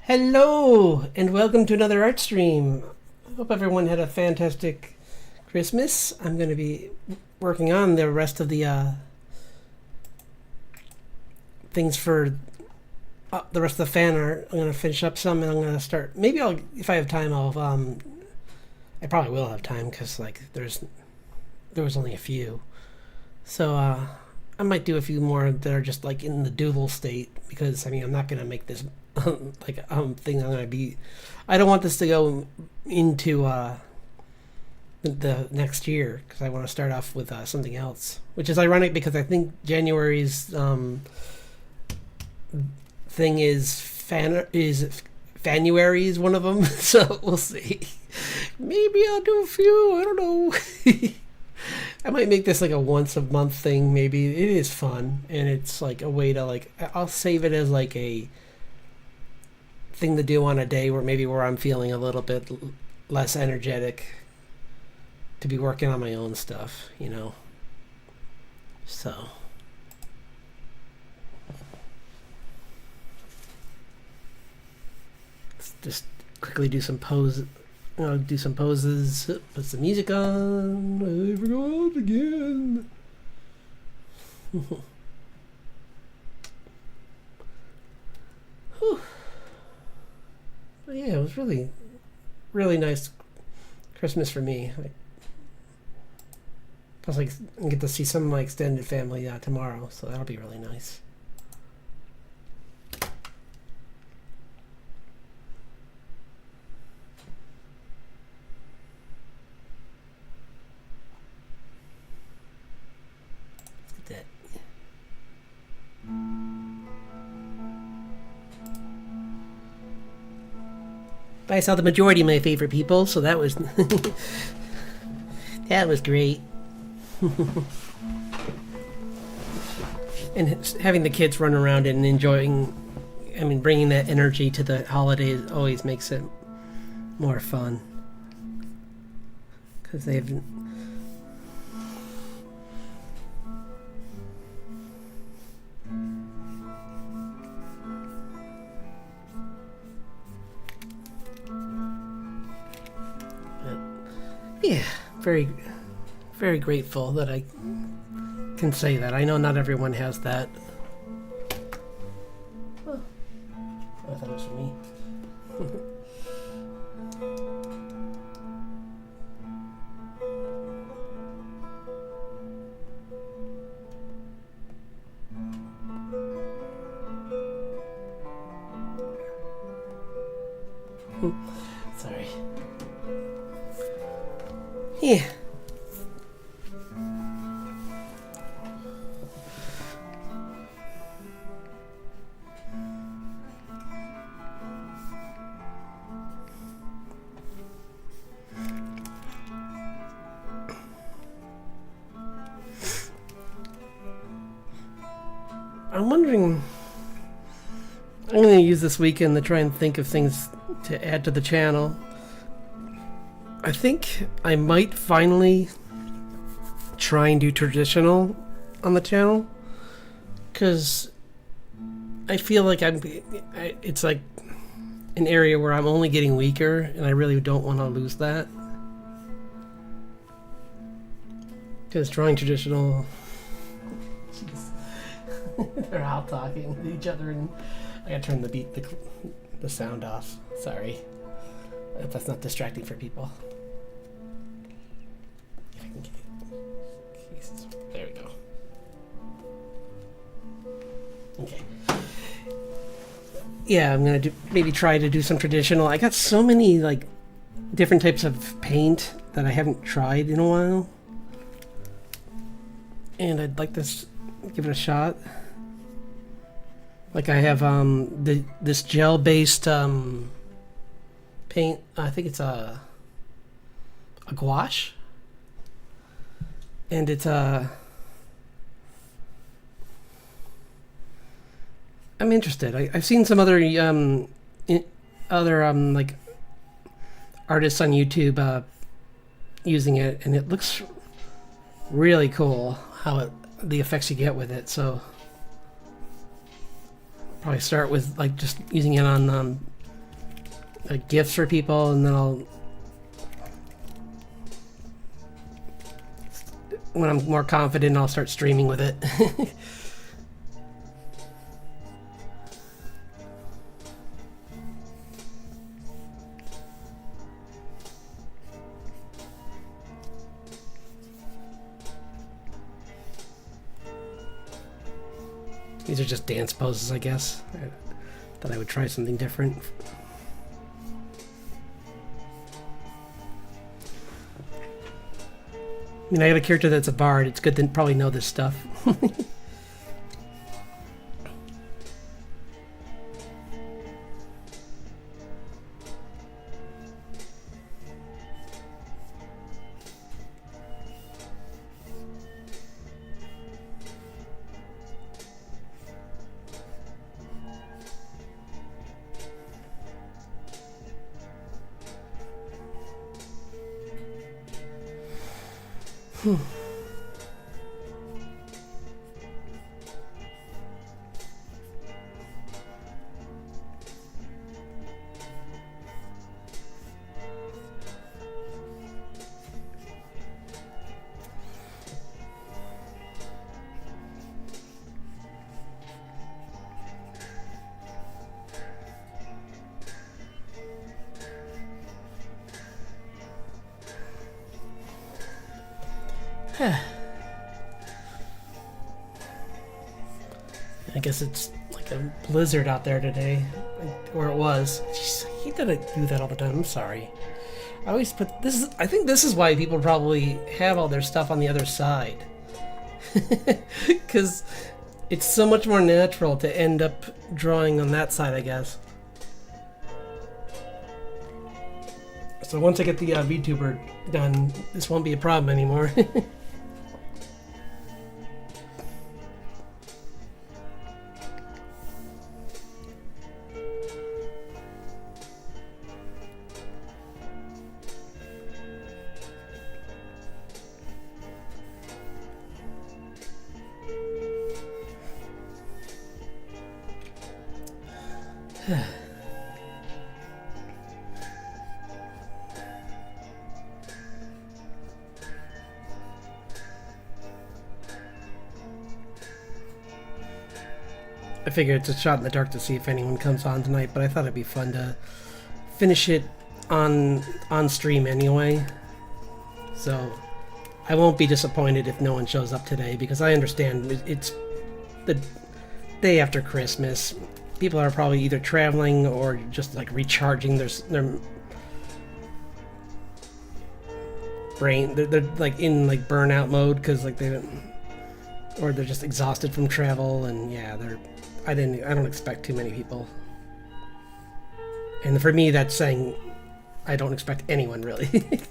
Hello, and welcome to another art stream. Hope everyone had a fantastic Christmas. I'm going to be working on the rest of the things for the rest of the fan art. I'm going to finish up some, and I'm going to start. Maybe I'll, if I have time, I probably will have time because like there was only a few, so I might do a few more that are just like in the doodle state because I mean I'm not going to make this. Thing I'm gonna be. I don't want this to go into the next year because I want to start off with something else, which is ironic because I think January's thing is Fanuary is one of them. So we'll see. Maybe I'll do a few. I don't know. I might make this like a once a month thing. Maybe it is fun and it's like a way to like. I'll save it as like a thing to do on a day where I'm feeling a little bit less energetic to be working on my own stuff, you know. So let's just quickly do some poses. Do some poses. Put some music on. I forgot again. Whew. But yeah, it was really, really nice Christmas for me. Plus, I get to see some of my extended family tomorrow, so that'll be really nice. Let's get that. But I saw the majority of my favorite people, so that was that was great. And having the kids run around and enjoying, I mean, bringing that energy to the holidays always makes it more fun. Because they've... Yeah, very, very grateful that I can say that. I know not everyone has that. Oh, I thought it was for me. Sorry. Yeah. I'm wondering, I'm going to use this weekend to try and think of things to add to the channel. I think I might finally try and do traditional on the channel because I feel like it's like an area where I'm only getting weaker and I really don't want to lose that. Because drawing traditional, they're all talking to each other and I gotta turn the sound off. Sorry. I hope that's not distracting for people. If I can get it. Jesus. There we go. Okay. Yeah, I'm gonna maybe try to do some traditional. I got so many like different types of paint that I haven't tried in a while, and I'd like to give it a shot. Like I have this gel-based paint. I think it's a gouache, and it's I'm interested. I've seen some other like artists on YouTube using it, and it looks really cool how the effects you get with it. So probably start with like just using it on gifts for people, and then when I'm more confident, I'll start streaming with it. These are just dance poses, I guess. I thought I would try something different. I mean, I got a character that's a bard. It's good to probably know this stuff. I guess it's like a blizzard out there today, or it was. Jeez, I hate that I do that all the time. I'm sorry. I always put this is. I think this is why people probably have all their stuff on the other side, because it's so much more natural to end up drawing on that side, I guess. So once I get the VTuber done, this won't be a problem anymore. I figure it's a shot in the dark to see if anyone comes on tonight, but I thought it'd be fun to finish it on stream anyway. So I won't be disappointed if no one shows up today, because I understand it's the day after Christmas. People are probably either traveling or just like recharging their brain. They're like in like burnout mode because like they don't, or they're just exhausted from travel, and yeah, I don't expect too many people. And for me, that's saying I don't expect anyone really.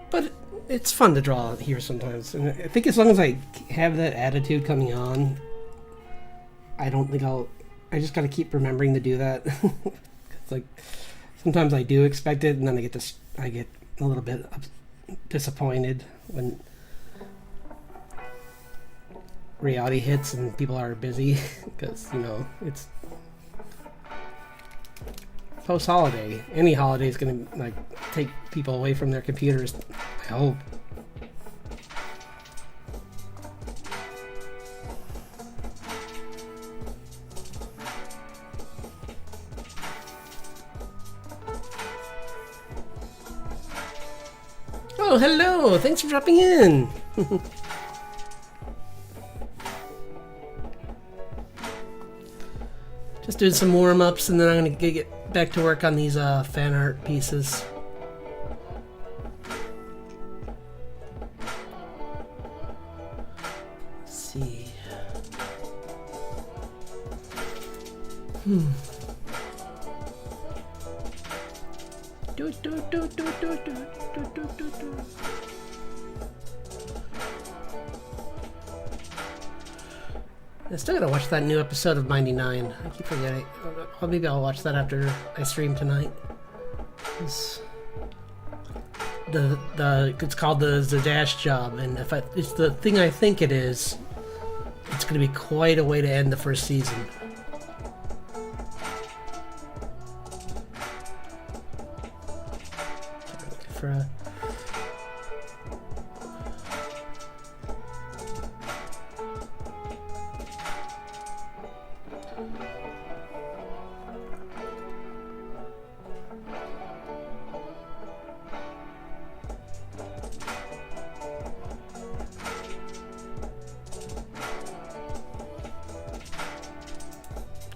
But it's fun to draw here sometimes, and I think as long as I have that attitude coming on, I don't think I just gotta keep remembering to do that. It's like sometimes I do expect it, and then I get a little bit disappointed when reality hits and people are busy, because it's post-holiday. Any holiday is gonna like take people away from their computers, I hope. Oh, hello! Thanks for dropping in! Just doing some warm-ups, and then I'm going to get back to work on these fan art pieces. Let's see. I still gotta watch that new episode of 99. I keep forgetting. Maybe I'll watch that after I stream tonight. It's called the Zadash Job, and if it's the thing I think it is, it's gonna be quite a way to end the first season. for a...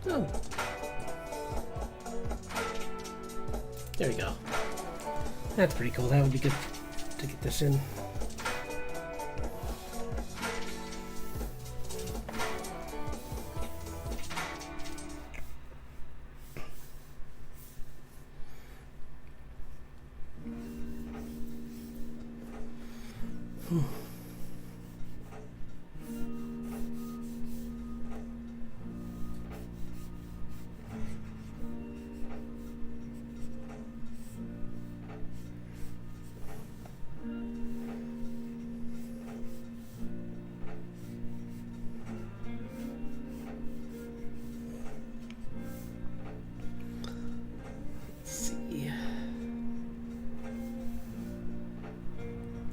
Oh. There we go. That's pretty cool. That would be good to get this in.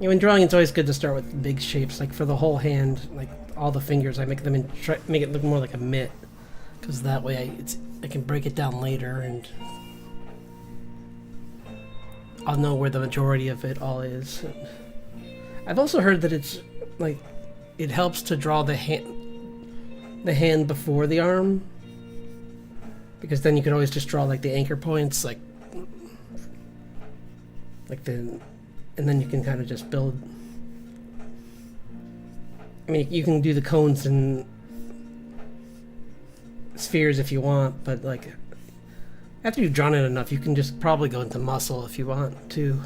Yeah, when drawing, it's always good to start with big shapes. Like for the whole hand, like all the fingers, I make them in, make it look more like a mitt, because that way I can break it down later and I'll know where the majority of it all is. I've also heard that it's like it helps to draw the hand before the arm, because then you can always just draw like the anchor points, like the. And then you can kind of just build. I mean, you can do the cones and spheres if you want, but like after you've drawn it enough, you can just probably go into muscle if you want to.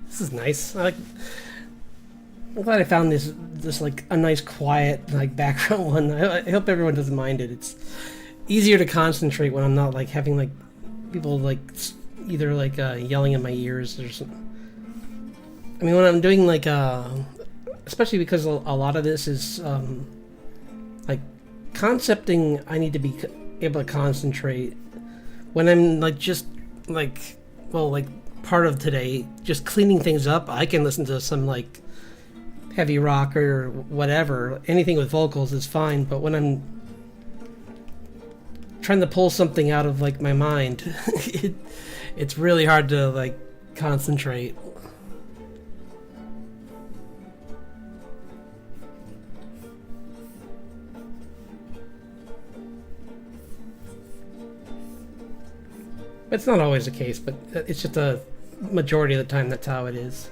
This is nice. I'm glad I found this like a nice quiet like background one. I hope everyone doesn't mind it. It's easier to concentrate when I'm not like having like people like either like yelling in my ears or something. I mean, when I'm doing like especially because a lot of this is like concepting, I need to be able to concentrate. When I'm like just like, well, like part of today, just cleaning things up, I can listen to some like heavy rock or whatever. Anything with vocals is fine, but when I'm trying to pull something out of like my mind, it's really hard to like concentrate. It's not always the case, but it's just a majority of the time that's how it is.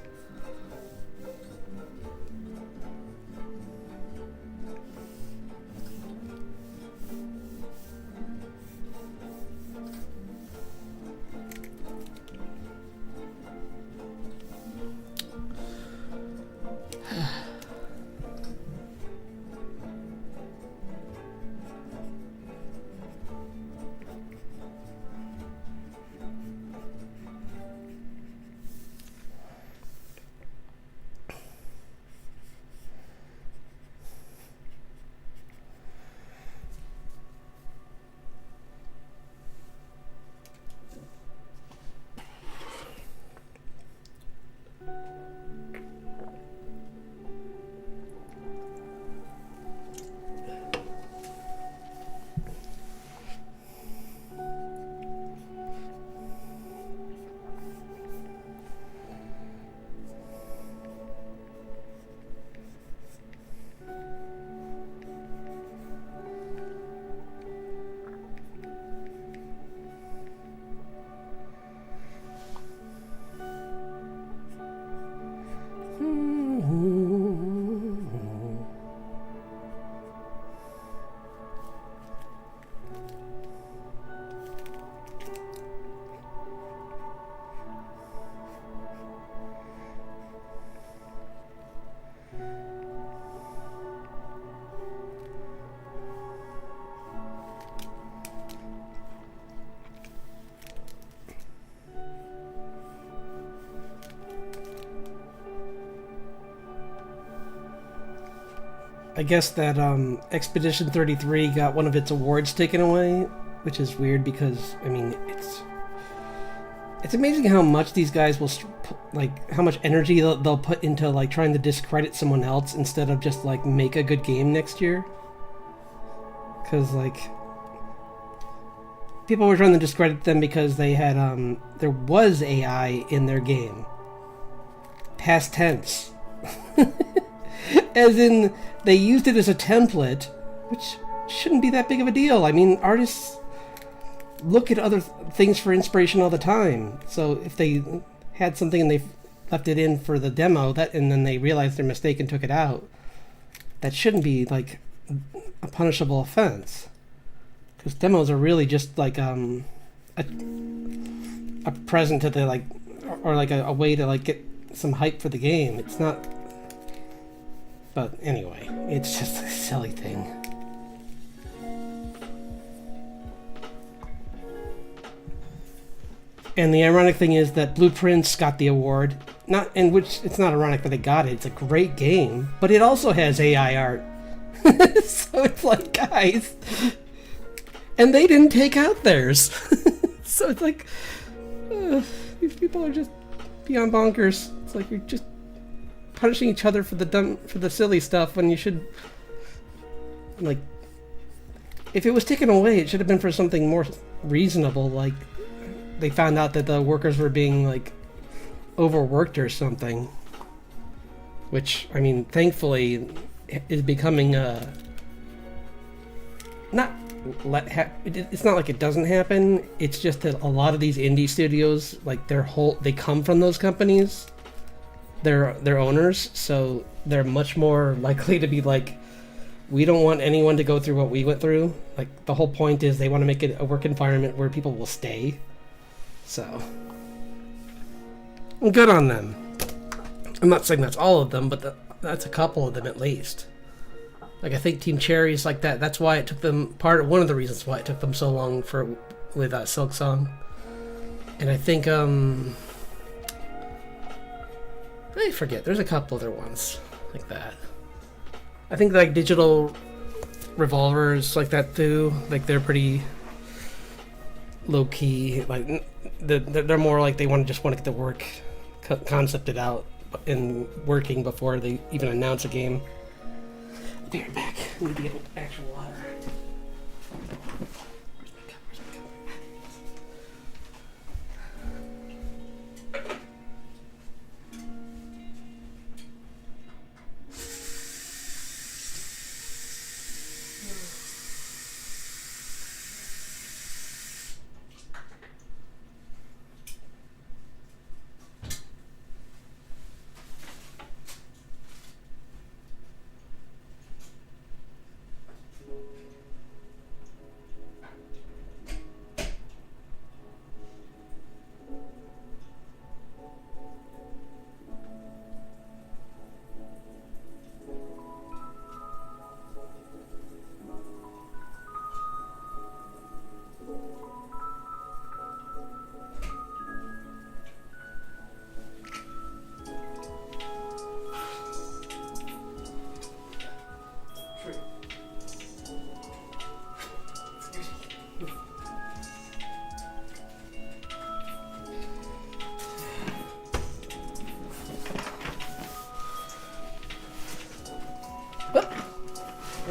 I guess that Expedition 33 got one of its awards taken away, which is weird because, I mean, it's amazing how much these guys will, like, how much energy they'll put into, like, trying to discredit someone else instead of just, like, make a good game next year. Because, like, people were trying to discredit them because they had, there was AI in their game. Past tense. As in, they used it as a template, which shouldn't be that big of a deal. I mean, artists look at other things for inspiration all the time. So if they had something and they left it in for the demo, and then they realized their mistake and took it out, that shouldn't be, like, a punishable offense. Because demos are really just, like, a present to the, like, or like a way to, like, get some hype for the game. It's not... But anyway, it's just a silly thing. And the ironic thing is that Blueprints got the award. It's not ironic that they got it. It's a great game, but it also has AI art. So it's like, guys, and they didn't take out theirs. So it's like, these people are just beyond bonkers. It's like you're just punishing each other for the silly stuff when you should, like, if it was taken away, it should have been for something more reasonable, like they found out that the workers were being, like, overworked or something, which, I mean, thankfully is becoming it's not like it doesn't happen. It's just that a lot of these indie studios, like, they come from those companies. They're owners, so they're much more likely to be like, we don't want anyone to go through what we went through. Like, the whole point is they want to make it a work environment where people will stay. So, good on them. I'm not saying that's all of them, but that's a couple of them at least. Like, I think Team Cherry's like that. That's why it took them, one of the reasons why it took them so long with Silk Song. And I think, I forget. There's a couple other ones like that. I think, like, Digital Revolvers like that too. Like, they're pretty low key. Like, they're more like they just want to get the work concepted out and working before they even announce a game. I'll be right back. I need to get actual water.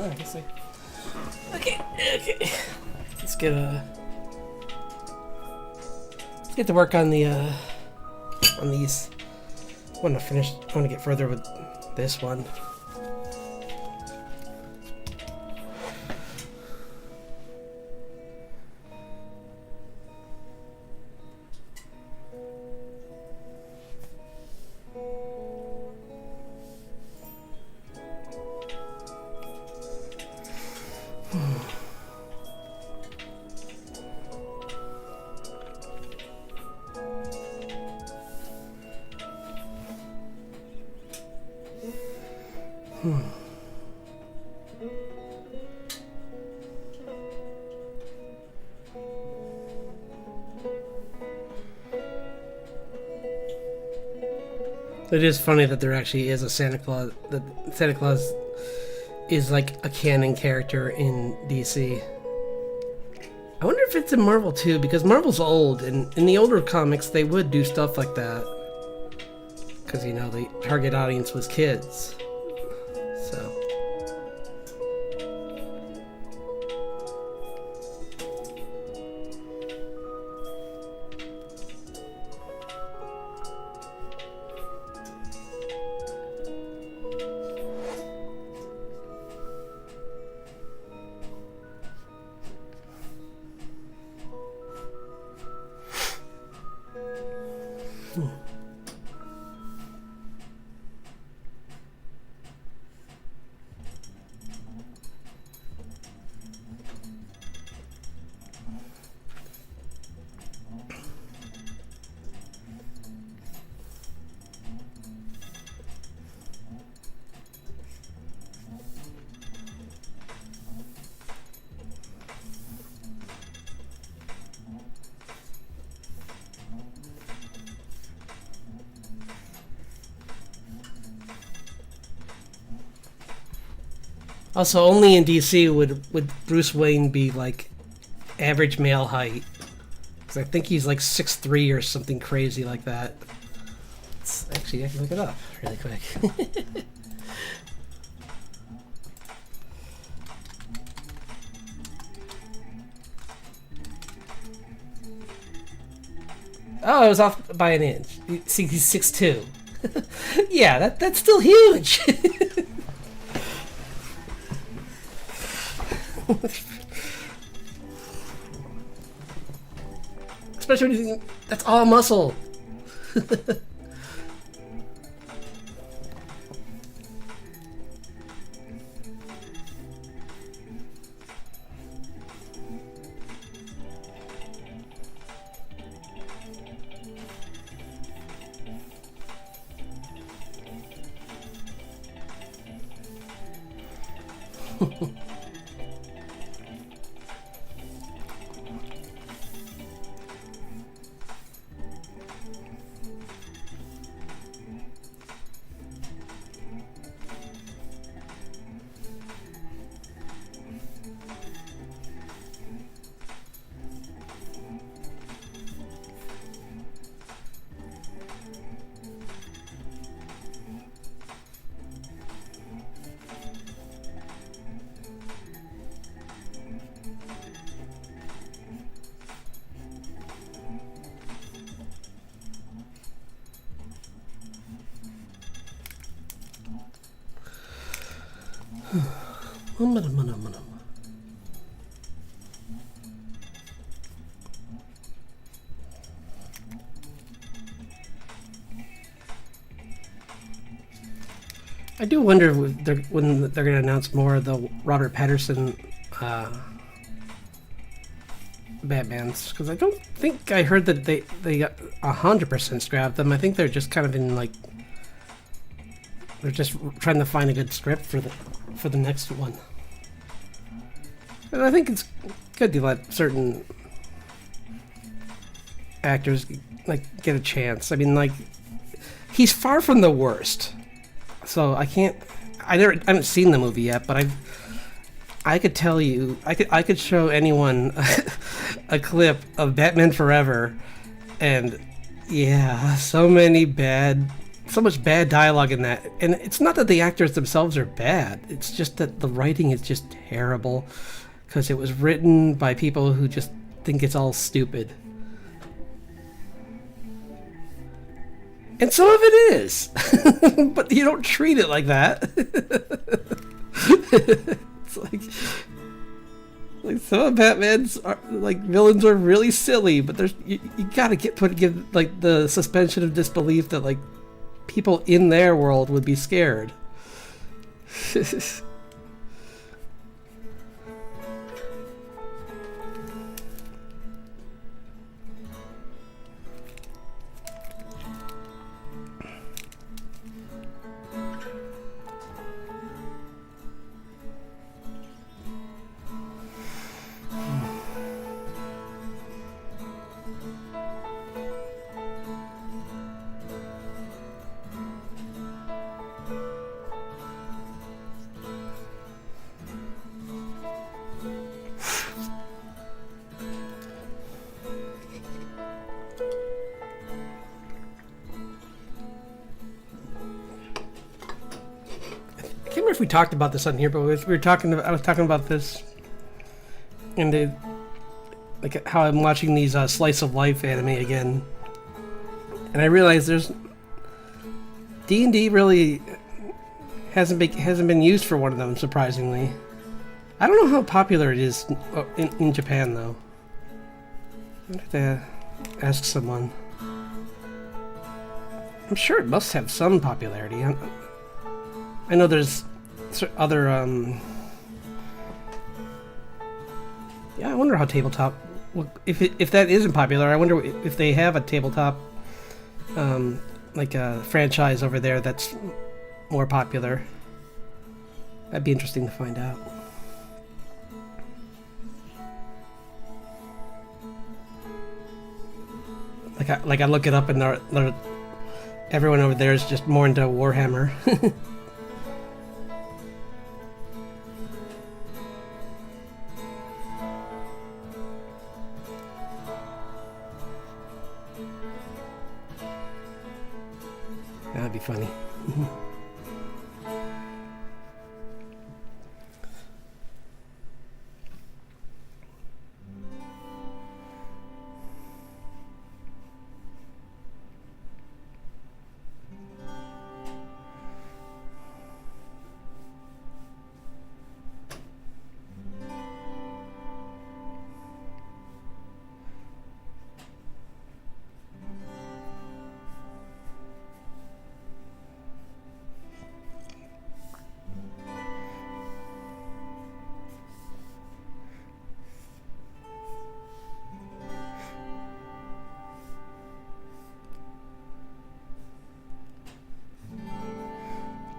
I guess okay. Let's get to work on these. I want to get further with this one. It is funny that there actually is a Santa Claus. That Santa Claus is like a canon character in DC. I wonder if it's in Marvel too, because Marvel's old, and in the older comics they would do stuff like that. Because, you know, the target audience was kids. So. Also, only in DC would Bruce Wayne be like average male height. Because I think he's like 6'3" or something crazy like that. Actually, I can look it up really quick. Oh, I was off by an inch. See, he's 6'2". Yeah, that's still huge. Especially when you think that's all muscle. I do wonder when they're going to announce more of the Robert Pattinson Batmans, because I don't think I heard that they got 100% scrapped them. I think they're just kind of in like they're just trying to find a good script for the next one. And I think it's good to let certain actors like get a chance. I mean, like he's far from the worst. So I haven't seen the movie yet, but I could tell you, I could show anyone a clip of Batman Forever, and yeah, so much bad dialogue in that. And it's not that the actors themselves are bad, it's just that the writing is just terrible, because it was written by people who just think it's all stupid. And some of it is, but you don't treat it like that. It's like some of Batman's villains are really silly, but you gotta give like the suspension of disbelief that like people in their world would be scared. remember if we talked about this on here, but we were talking. I was talking about this, and like how I'm watching these slice of life anime again, and I realized there's D&D really hasn't been used for one of them, surprisingly. I don't know how popular it is in Japan, though. I'd have to ask someone. I'm sure it must have some popularity. I know there's other, yeah, I wonder how tabletop... If that isn't popular, I wonder if they have a tabletop, like a franchise over there that's more popular. That'd be interesting to find out. Like I look it up and everyone over there is just more into Warhammer. That'd be funny.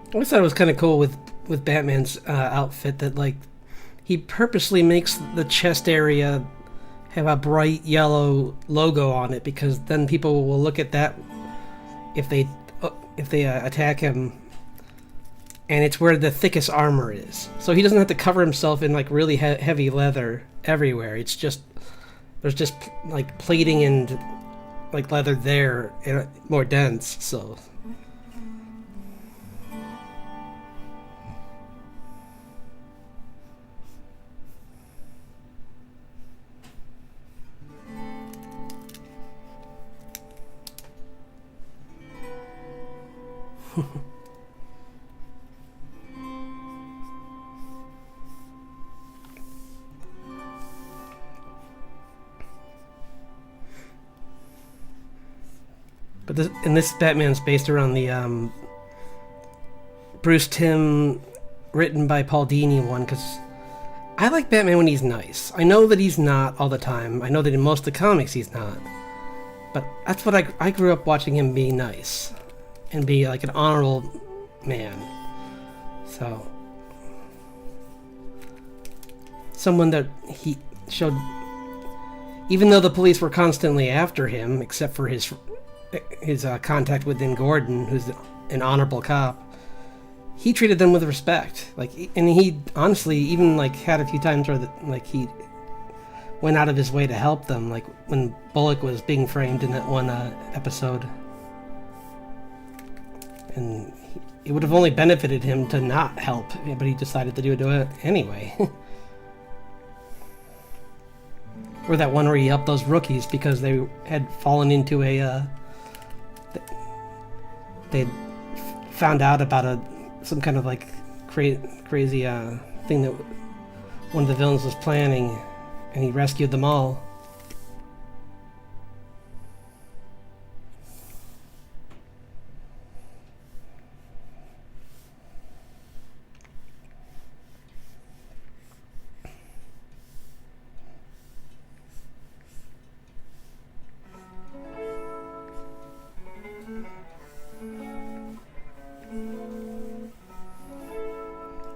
I always thought it was kind of cool with Batman's outfit that, like, he purposely makes the chest area have a bright yellow logo on it, because then people will look at that if they attack him, and it's where the thickest armor is. So he doesn't have to cover himself in like really heavy leather everywhere. It's just there's just like plating and like leather there, and more dense. So. But this Batman's based around the Bruce Timm, written by Paul Dini one, because I like Batman when he's nice. I know that he's not all the time. I know that in most of the comics he's not. But that's what I grew up watching him be nice and be like an honorable man. So someone that he showed, even though the police were constantly after him, except for his contact with Gordon, who's an honorable cop, he treated them with respect. Like, and he honestly even like had a few times where like he went out of his way to help them, like when Bullock was being framed in that one episode. And it would have only benefited him to not help, but he decided to do it anyway. Or that one where he helped those rookies because they had fallen into a they'd found out about some kind of like crazy thing that one of the villains was planning, and he rescued them all.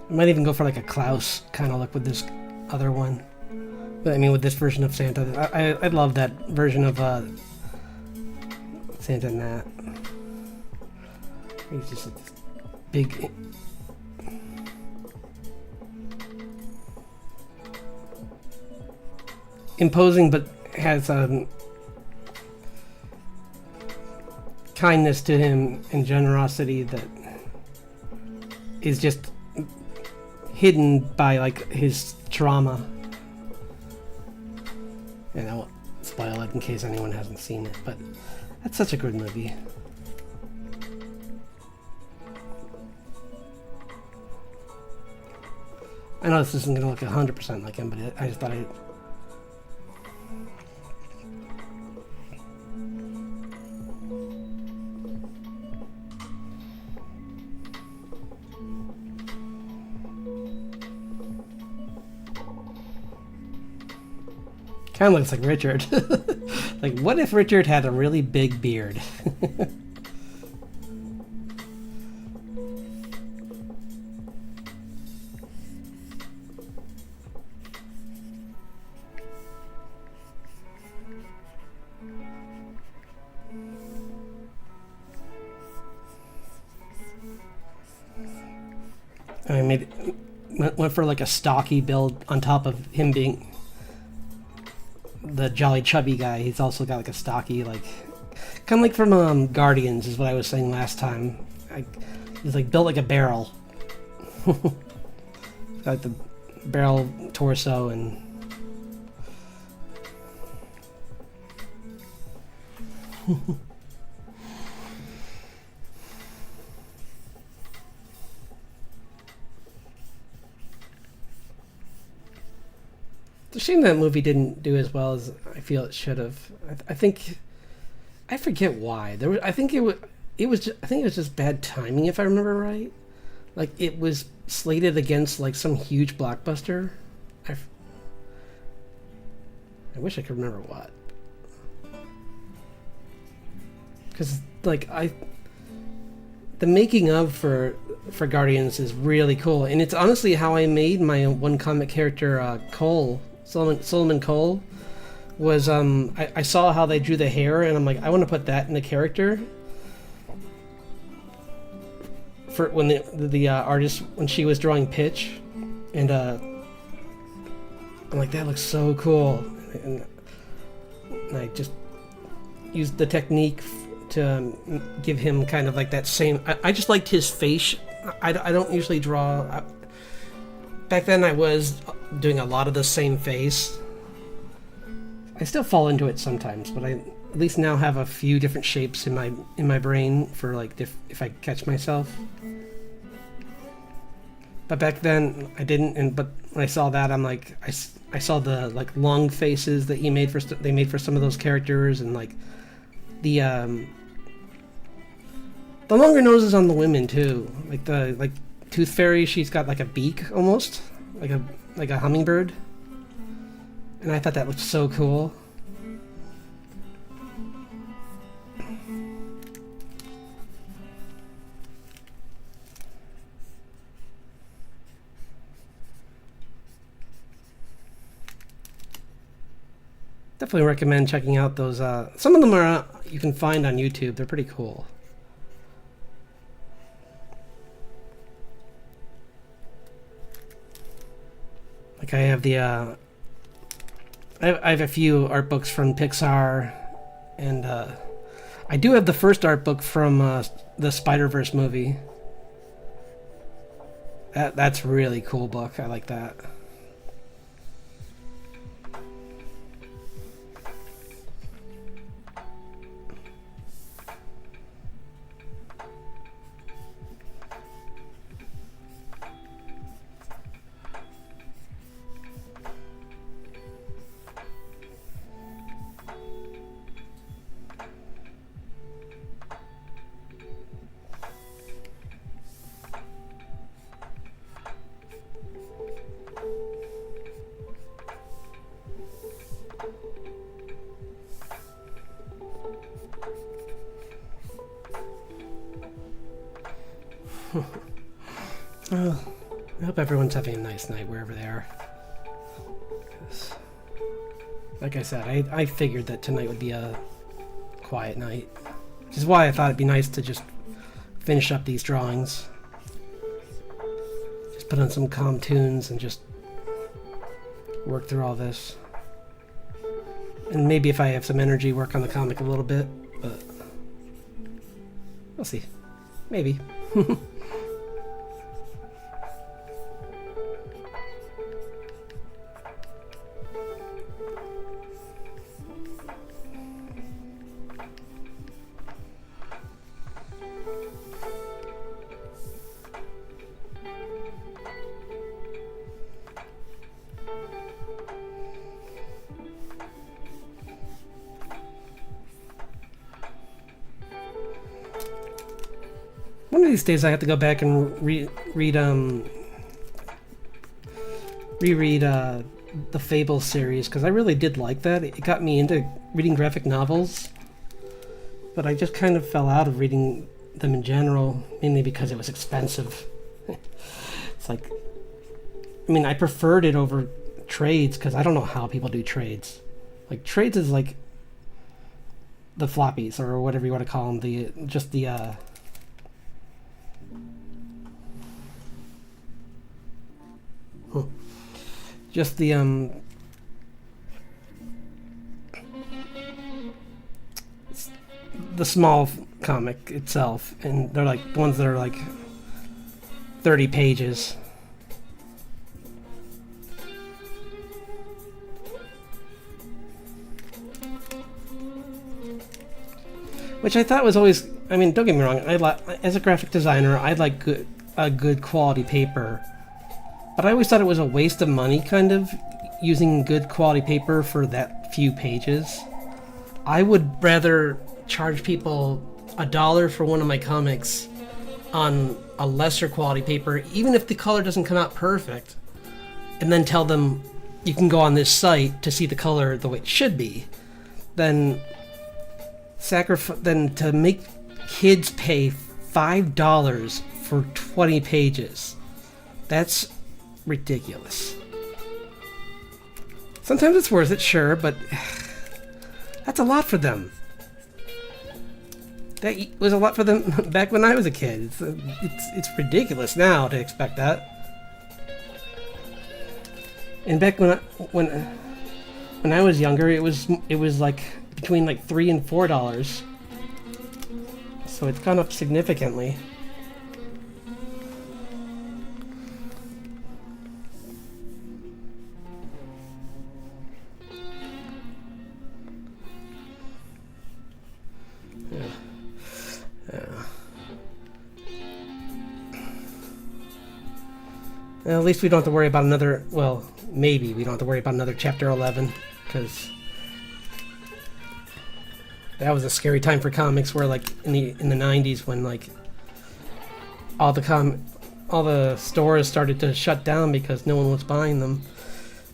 I might even go for like a Klaus kind of look with this other one. But I mean, with this version of Santa, I love that version of Santa and that. He's just like this big, imposing, but has kindness to him and generosity that is just hidden by like his trauma. And I won't spoil it in case anyone hasn't seen it, but that's such a good movie. I know this isn't going to look 100% like him, but I just thought I'd... Kind of looks like Richard. Like, what if Richard had a really big beard? I went for like a stocky build on top of him being the jolly chubby guy. He's also got like a stocky, like, kind of like from Guardians is what I was saying last time. He's like built like a barrel. Got the barrel torso and it's a shame that movie didn't do as well as I feel it should have. I think I forget why. I think it was just bad timing, if I remember right. Like, it was slated against like some huge blockbuster. I wish I could remember what. Because like the making of for Guardians is really cool, and it's honestly how I made my one comic character, Cole. Solomon Cole was I saw how they drew the hair, and I'm like, I want to put that in the character. For when the artist, when she was drawing Pitch, and I'm like, that looks so cool, and I just used the technique to give him kind of like that same. I just liked his face. I don't usually draw. Back then I was doing a lot of the same face. I still fall into it sometimes, but I at least now have a few different shapes in my brain for like if I catch myself. But back then I didn't, but when I saw that, I'm like, I saw the like long faces that they made for some of those characters, and like the longer noses on the women too. Like Tooth Fairy, she's got like a beak almost, like a hummingbird, and I thought that looked so cool. Definitely recommend checking out those. Some of them are you can find on YouTube. They're pretty cool. Like I have the I have a few art books from Pixar, and I do have the first art book from the Spider-Verse movie. That's a really cool book. I like that. Well, I hope everyone's having a nice night wherever they are. 'Cause, like I said, I figured that tonight would be a quiet night, which is why I thought it'd be nice to just finish up these drawings. Just put on some calm tunes and just work through all this. And maybe if I have some energy, work on the comic a little bit, but we'll see. Maybe. One of these days I have to go back and reread the Fable series, because I really did like that. It got me into reading graphic novels, but I just kind of fell out of reading them in general, mainly because it was expensive. It's like, I mean, I preferred it over trades, because I don't know how people do trades. Like, trades is like the floppies, or whatever you want to call them, the small comic itself, and they're like the ones that are like 30 pages. Which I thought was always, I mean, don't get me wrong, as a graphic designer, I like a good quality paper. But I always thought it was a waste of money, kind of, using good quality paper for that few pages. I would rather charge people $1 for one of my comics on a lesser quality paper, even if the color doesn't come out perfect, and then tell them you can go on this site to see the color the way it should be, than to make kids pay $5 for 20 pages. That's ridiculous. Sometimes it's worth it, sure, but that's a lot for them. That was a lot for them back when I was a kid. It's ridiculous now to expect that. And back when I was younger, it was like between like $3 and $4. So it's gone up significantly. Well, at least we don't have to worry about another, well, maybe we don't have to worry about another Chapter 11, because that was a scary time for comics, where like in the 90s, when like all the stores started to shut down because no one was buying them,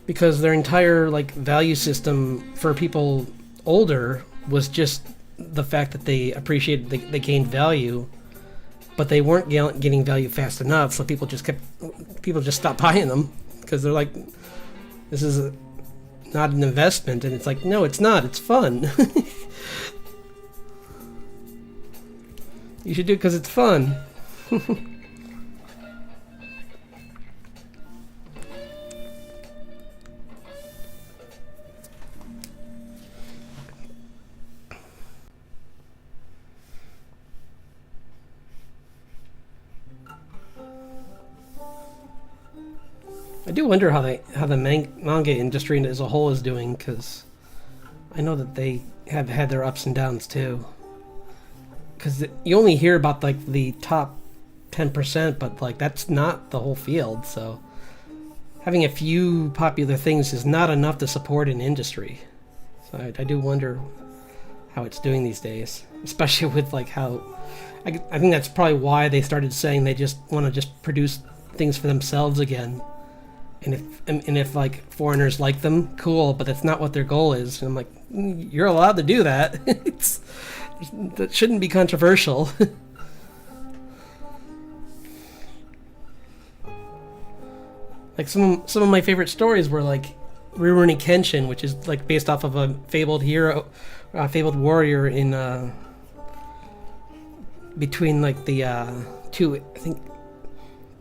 because their entire like value system for people older was just the fact that they appreciated, they gained value, but they weren't getting value fast enough, so people just stopped buying them, because they're like, this is not an investment. And it's like, no, it's not, it's fun. You should do it because it's fun. I do wonder how the manga industry as a whole is doing, because I know that they have had their ups and downs too. Because you only hear about like the top 10%, but like that's not the whole field. So having a few popular things is not enough to support an industry. So I do wonder how it's doing these days, especially with like how I think that's probably why they started saying they just want to just produce things for themselves again. And if like foreigners like them, cool, but that's not what their goal is. And I'm like, you're allowed to do that. That shouldn't be controversial. Like some of my favorite stories were like Rurouni Kenshin, which is like based off of a fabled warrior in between like the two, I think,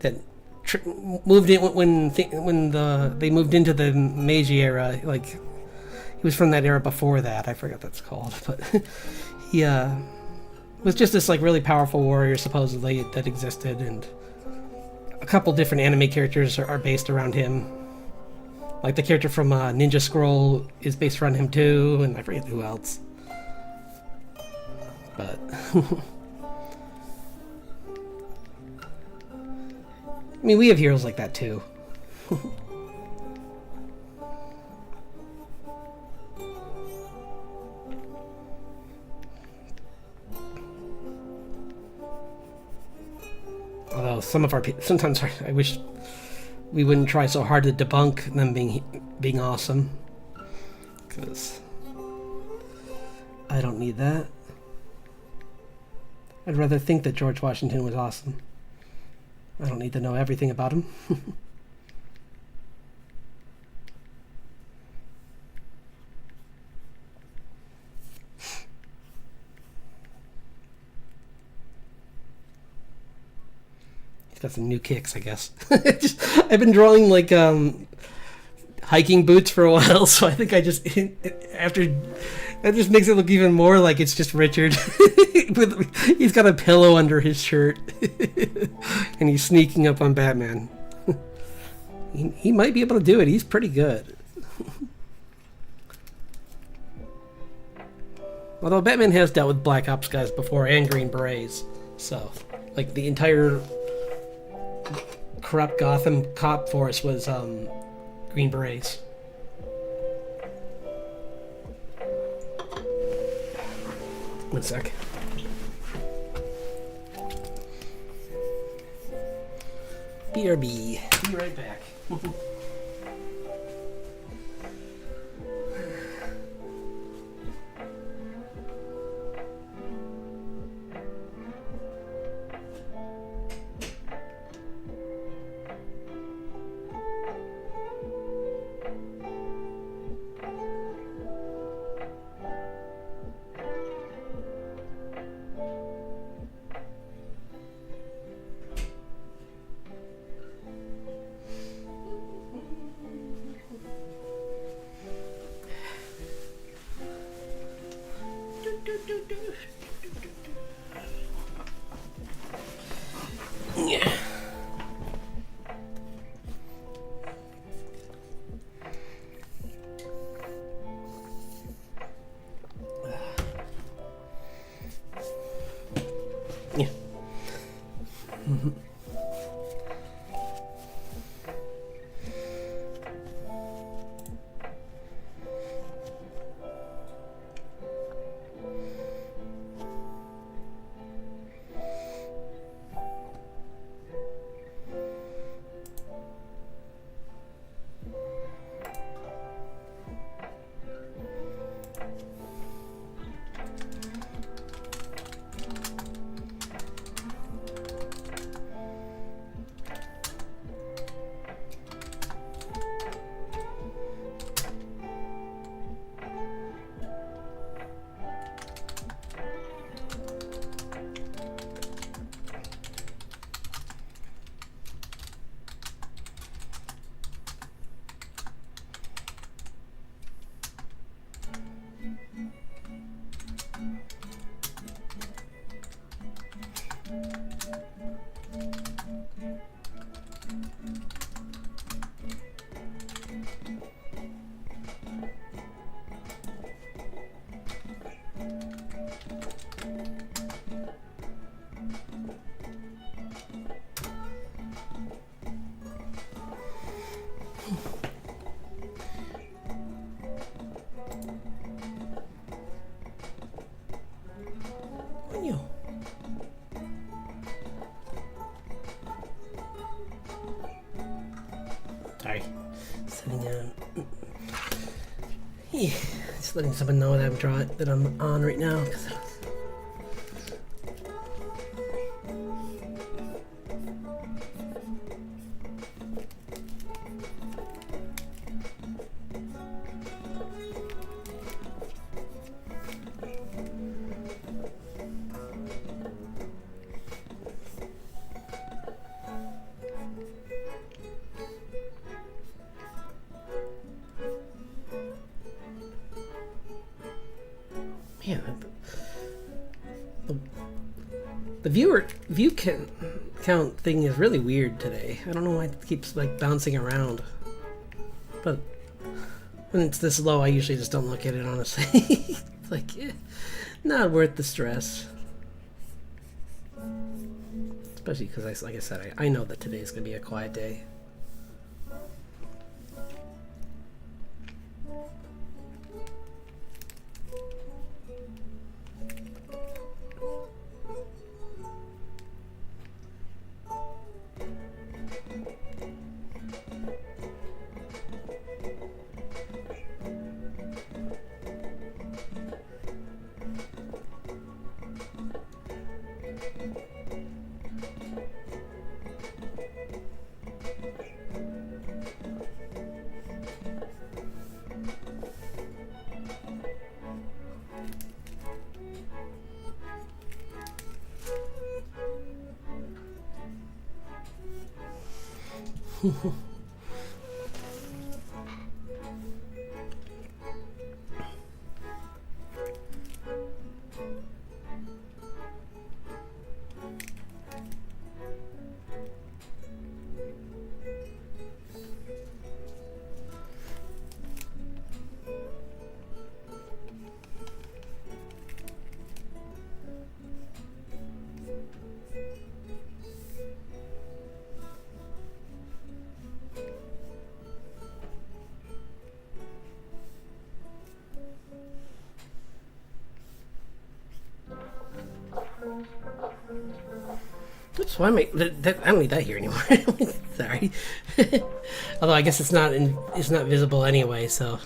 that moved in when they moved into the Meiji era. Like he was from that era before that. I forgot what that's called, but he was just this like really powerful warrior supposedly that existed, and a couple different anime characters are based around him. Like the character from Ninja Scroll is based around him too, and I forget who else. But I mean, we have heroes like that too. Although sometimes I wish we wouldn't try so hard to debunk them being awesome, because I don't need that. I'd rather think that George Washington was awesome. I don't need to know everything about him. He's got some new kicks, I guess. I've been drawing like hiking boots for a while, so I think I just after that just makes it look even more like it's just Richard. He's got a pillow under his shirt, and he's sneaking up on Batman. He might be able to do it. He's pretty good. Although Batman has dealt with Black Ops guys before and Green Berets, so like the entire corrupt Gotham cop force was Green Berets. One sec. BRB. Be right back. Yeah. Yeah. Sorry. Setting just letting someone know that I'm on right now. Man, the view count thing is really weird today. I don't know why it keeps like bouncing around. But when it's this low, I usually just don't look at it, honestly. It's like, not worth the stress. Especially because, like I said, I know that today's going to be a quiet day. Oops, why am I don't need that here anymore. Sorry. Although I guess it's not visible anyway, so.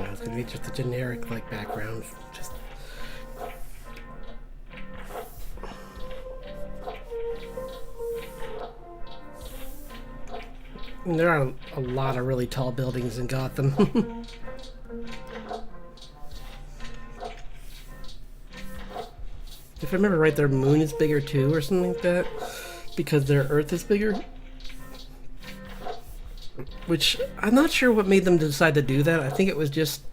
It's gonna be just a generic like background. Just and there are a lot of really tall buildings in Gotham. If I remember right, their moon is bigger too, or something like that, because their Earth is bigger. Which, I'm not sure what made them decide to do that. I think it was just...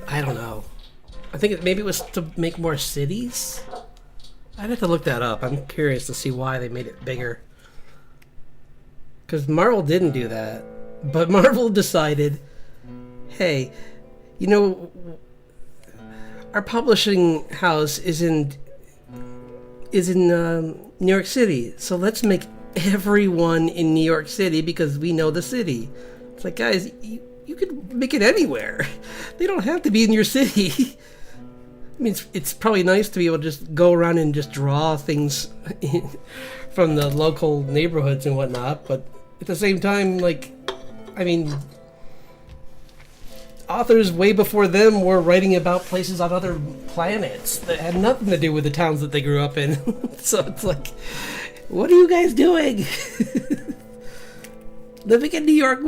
I don't know. I think maybe it was to make more cities? I'd have to look that up. I'm curious to see why they made it bigger. Because Marvel didn't do that. But Marvel decided, hey, you know, our publishing house is in New York City, so let's make everyone in New York City because we know the city. It's like, guys, you could make it anywhere. They don't have to be in your city. I mean, it's probably nice to be able to just go around and just draw things from the local neighborhoods and whatnot, but at the same time, like, I mean, authors way before them were writing about places on other planets that had nothing to do with the towns that they grew up in. So it's like, what are you guys doing? Living in New York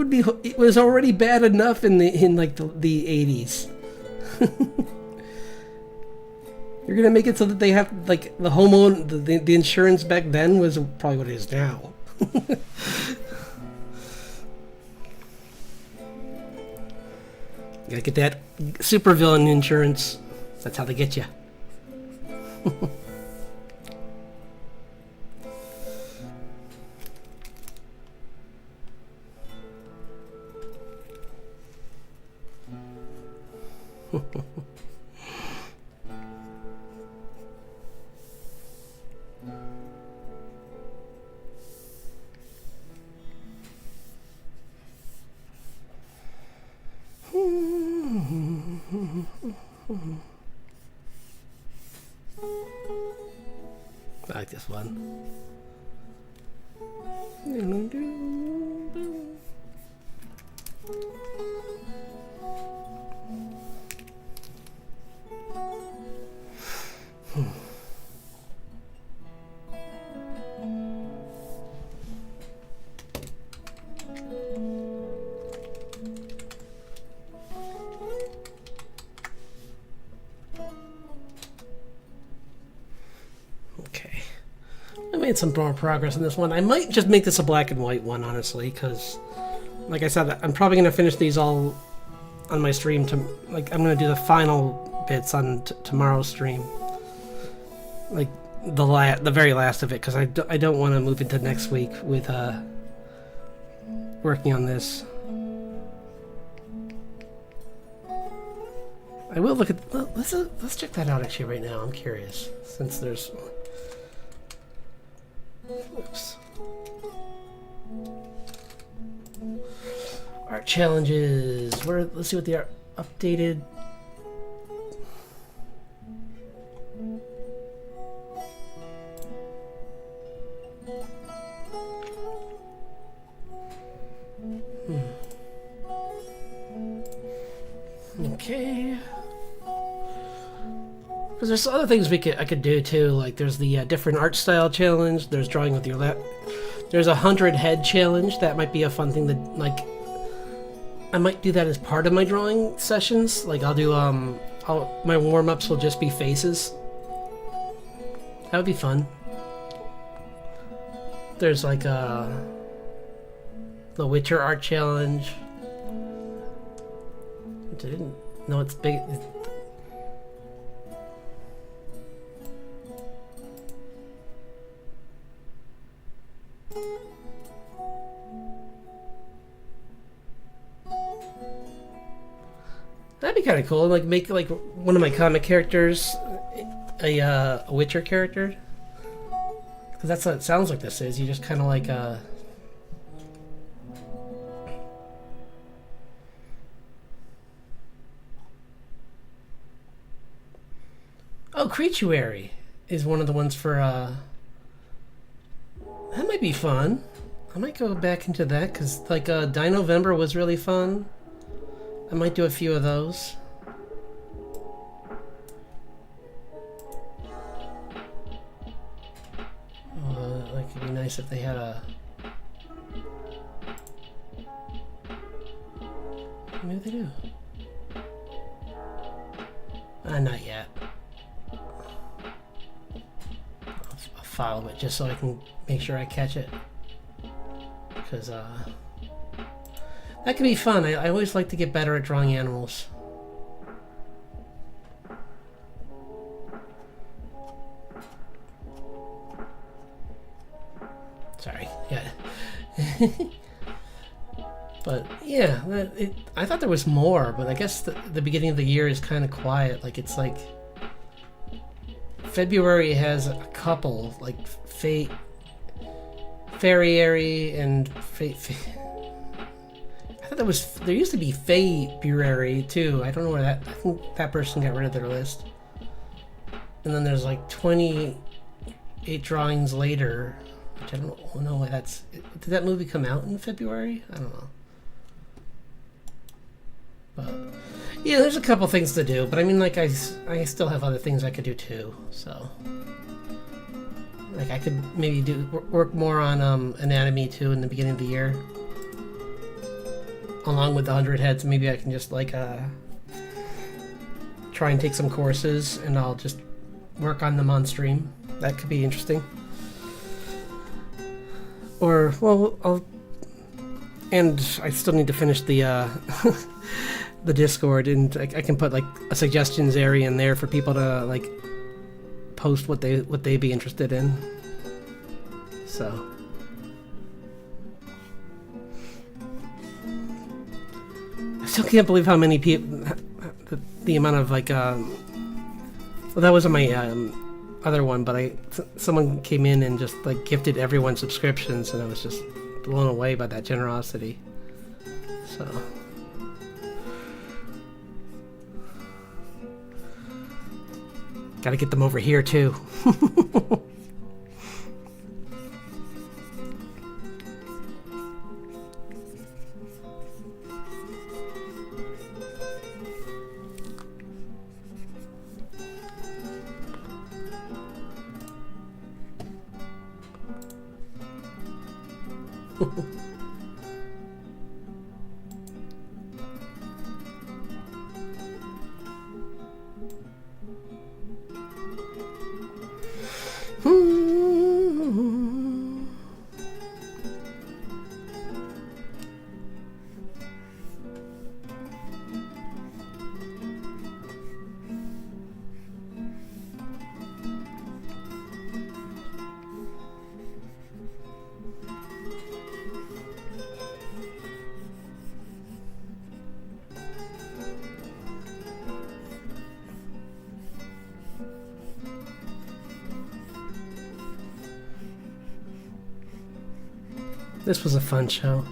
it was already bad enough in the 80s. You're gonna make it so that they have like the homeowner, the insurance back then was probably what it is now. You gotta get that supervillain insurance. That's how they get you. I like this one. Okay. I made some more progress in this one. I might just make this a black and white one, honestly, because, like I said, I'm probably going to finish these all on my stream. I'm going to do the final bits on tomorrow's stream. Like, the very last of it, because I don't want to move into next week with working on this. I will look at... Let's check that out actually right now. I'm curious, since there's... Oops. Art challenges. Let's see what they are updated. Okay. Because there's other things I could do too. Like there's the different art style challenge. There's drawing with your left. There's a 100 head challenge. That might be a fun thing to like. I might do that as part of my drawing sessions. Like I'll do my warm ups will just be faces. That would be fun. There's like the Witcher art challenge. I didn't know it's big. That'd be kind of cool. Like make like one of my comic characters a Witcher character, because that's what it sounds like. This is you just kind of like Oh, Creatuary is one of the ones for that might be fun. I might go back into that because like Dinovember was really fun. I might do a few of those. Like it'd be nice if they had a. Maybe they do. Not yet. I'll follow it just so I can make sure I catch it. Because that can be fun. I always like to get better at drawing animals. Sorry. Yeah. But yeah, I thought there was more, but I guess the beginning of the year is kind of quiet. Like it's like February has a couple, like Fairyary and I thought there used to be February too. I don't know where I think that person got rid of their list. And then there's like 28 drawings later, which I don't know why that's. Did that movie come out in February? I don't know. But yeah, there's a couple things to do, but I mean, like I still have other things I could do too. So, like I could maybe work more on anatomy too in the beginning of the year, along with the 100 heads. Maybe I can just like try and take some courses, and I'll just work on them on stream. That could be interesting. Or and I still need to finish the the Discord, and I can put like a suggestions area in there for people to like post what they be interested in. So I still can't believe how many people, the amount of like well, that wasn't my other one, but someone came in and just like gifted everyone subscriptions, and I was just blown away by that generosity. So gotta get them over here too. This was a fun show.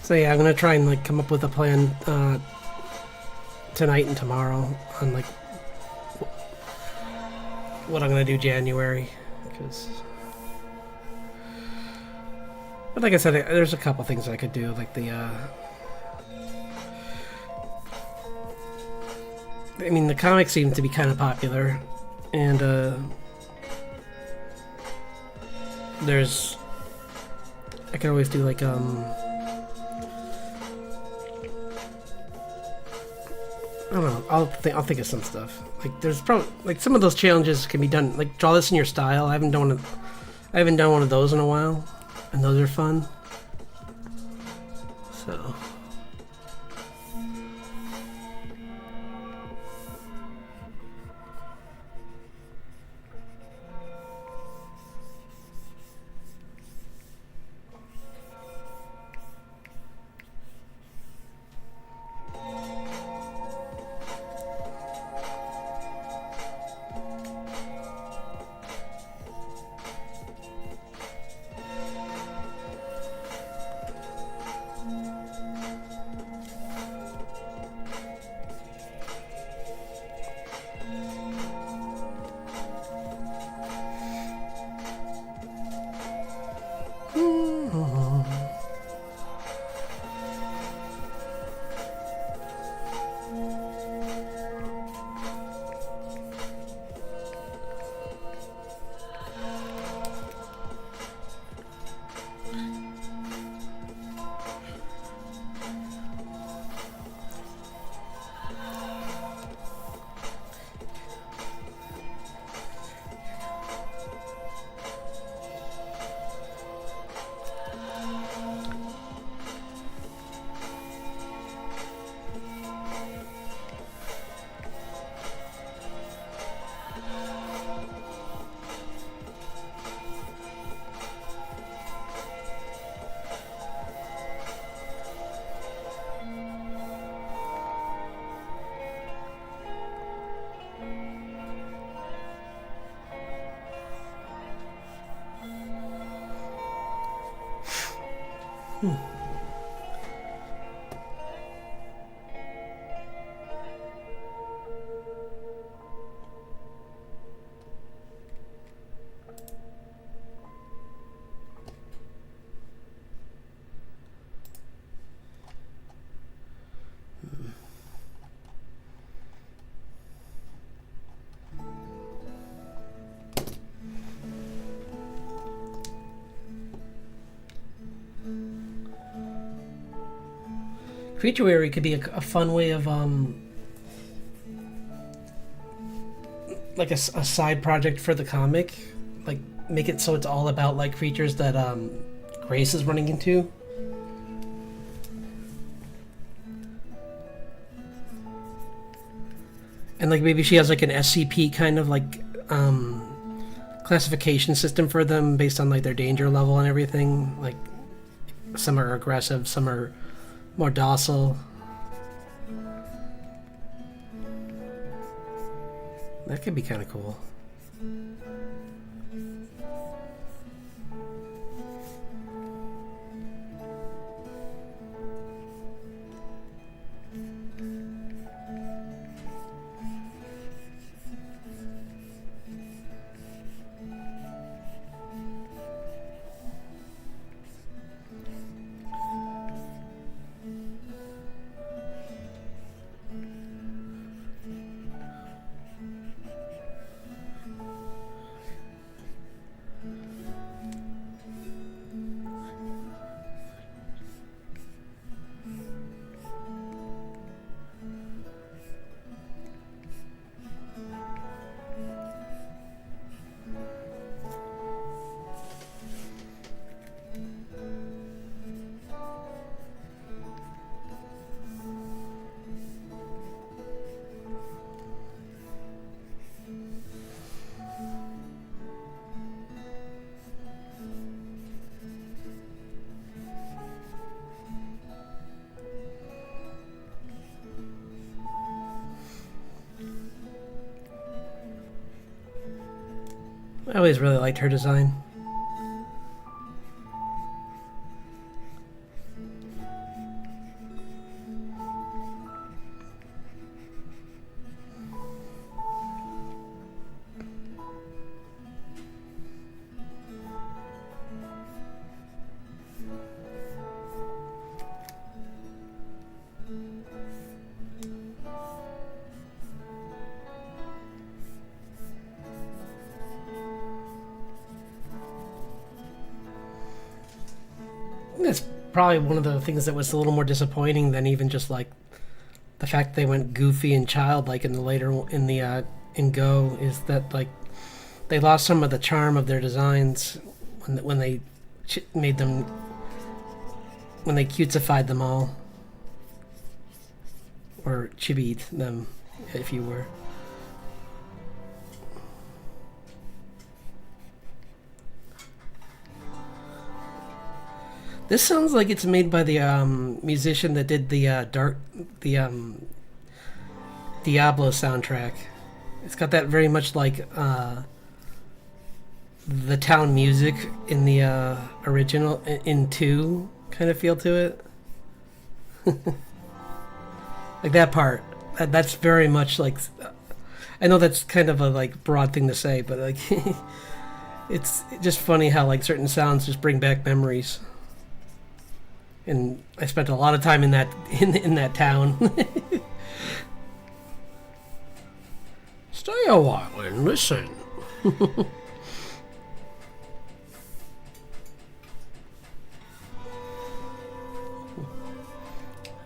So yeah, I'm gonna try and like come up with a plan tonight and tomorrow on like what I'm gonna do January, because. But like I said, there's a couple things I could do, like the. I mean, the comics seem to be kind of popular, and there's. I could always do like I don't know. I'll think of some stuff. Like there's probably like some of those challenges can be done. Like draw this in your style. I haven't done one of those in a while, and those are fun. So. Creatuary could be a fun way of like a side project for the comic, like make it so it's all about like creatures that Grace is running into. And like maybe she has like an SCP kind of like classification system for them based on like their danger level and everything. Like some are aggressive, some are more docile. That could be kind of cool. I always really liked her design. That's probably one of the things that was a little more disappointing than even just like the fact they went goofy and childlike in the later in Go is that like they lost some of the charm of their designs when they made them when they cutesified them all or chibied them, if you were. This sounds like it's made by the musician that did the Diablo soundtrack. It's got that very much like the town music in the original in 2 kind of feel to it. Like that part. That's very much like. I know that's kind of a like broad thing to say, but like it's just funny how like certain sounds just bring back memories. And I spent a lot of time in that in that town. Stay a while and listen. Are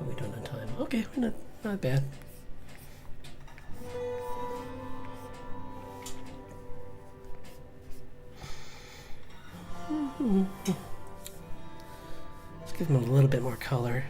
we done on time? Okay, we're not bad. Give them a little bit more color.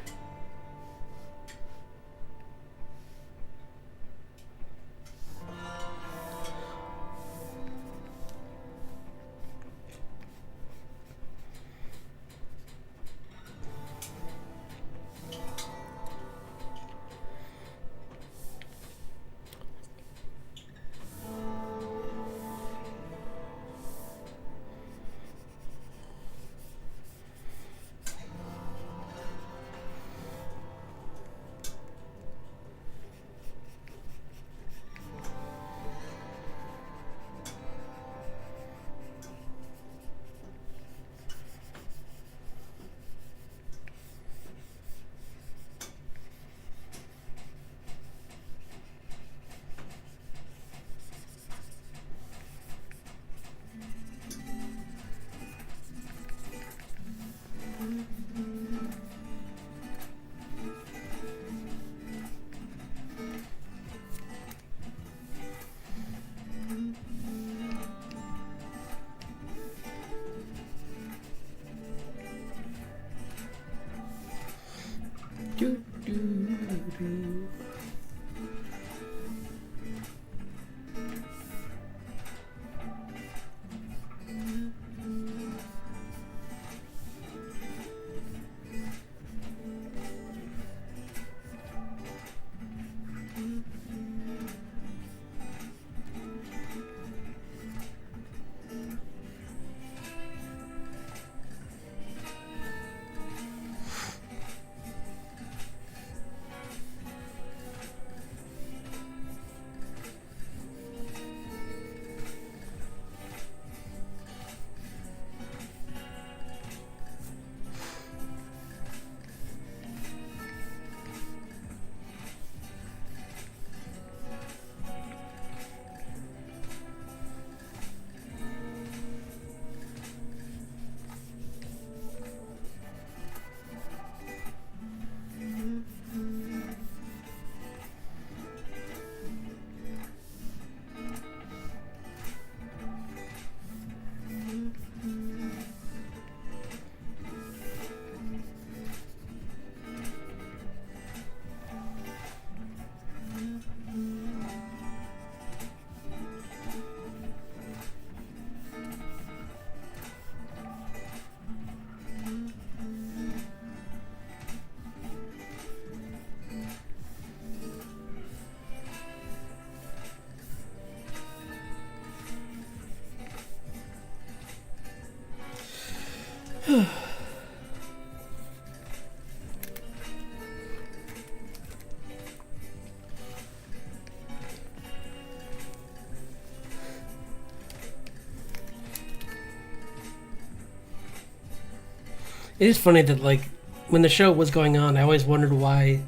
It is funny that like when the show was going on, I always wondered why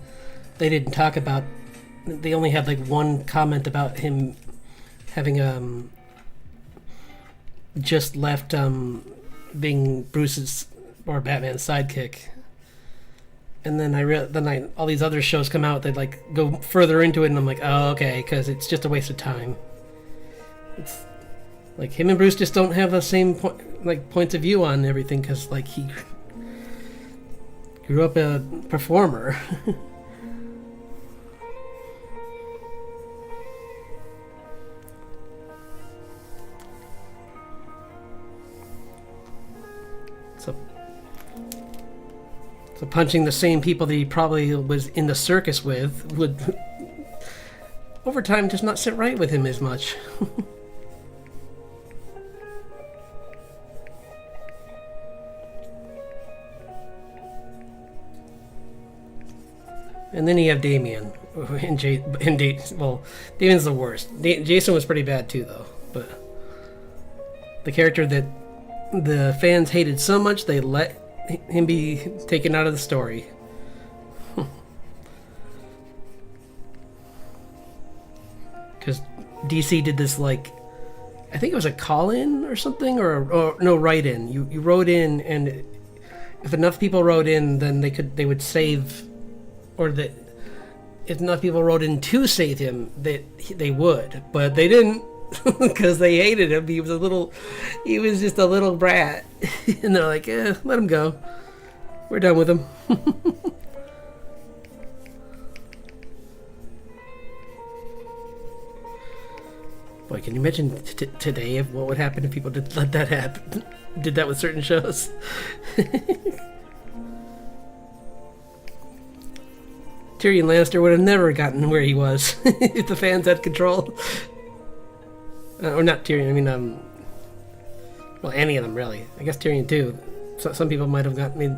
they didn't talk about. They only had like one comment about him having just left being Bruce's or Batman's sidekick. And then all these other shows come out. They like go further into it, and I'm like, oh, okay, because it's just a waste of time. It's like him and Bruce just don't have the same points of view on everything, because like he grew up a performer. So punching the same people that he probably was in the circus with would, over time, just not sit right with him as much. And then you have Damien. Well, Damien's the worst. Jason was pretty bad too, though. But the character that the fans hated so much, they let him be taken out of the story. Because DC did this, like, I think it was a call-in or something, or no, write-in. You wrote in, and if enough people wrote in, then they would save, or that if enough people wrote in to save him, they would, but they didn't. Because they hated him. He was just a little brat. And they're like, let him go. We're done with him. Boy, can you imagine today what would happen if people did let that happen? Did that with certain shows? Tyrion Lannister would have never gotten where he was if the fans had control. Or not Tyrion, I mean, well, any of them, really. I guess Tyrion, too. So, some people might have gotten...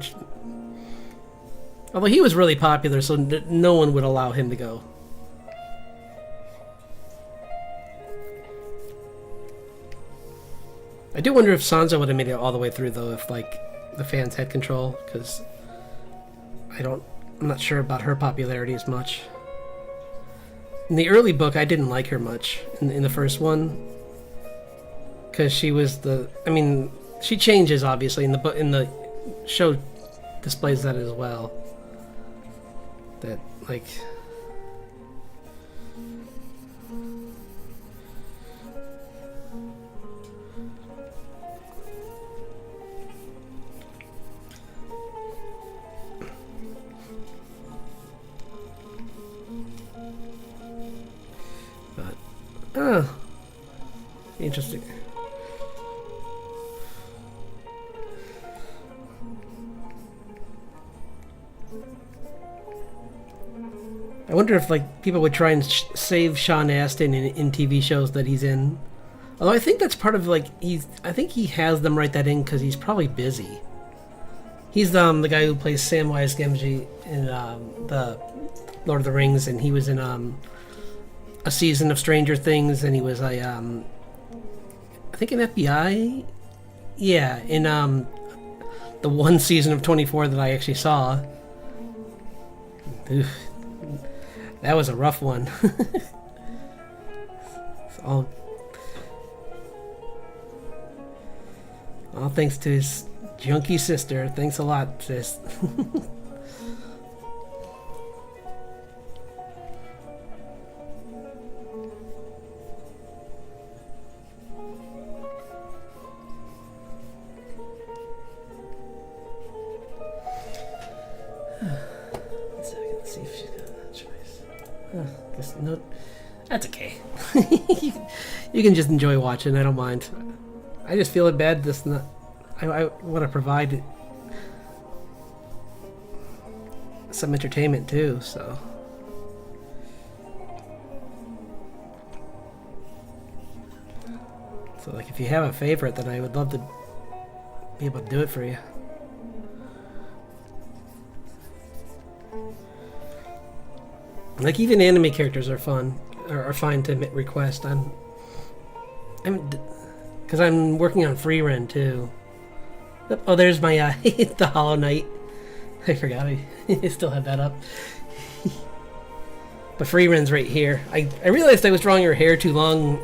although he was really popular, so no one would allow him to go. I do wonder if Sansa would have made it all the way through, though, if, like, the fans had control, because I'm not sure about her popularity as much. In the early book, I didn't like her much in the first one, because she was she changes obviously in the show displays that as well. That like. Oh, interesting. I wonder if like people would try and save Sean Astin in TV shows that he's in. Although I think that's part of like I think he has them write that in because he's probably busy. He's the guy who plays Samwise Gamgee in the Lord of the Rings, and he was in a season of Stranger Things, and he was I think in FBI. Yeah, in the one season of 24 that I actually saw. Oof. That was a rough one. all thanks to his junkie sister. Thanks a lot, sis. No, that's okay. You can just enjoy watching. I don't mind. I just feel it bad. I want to provide some entertainment too. So like, if you have a favorite, then I would love to be able to do it for you. Like, even anime characters are fun, are fine to request. Because I'm working on Free Run too, Oh, there's my the Hollow Knight. I forgot I still have that up. But Freeren's right here. I realized I was drawing her hair too long,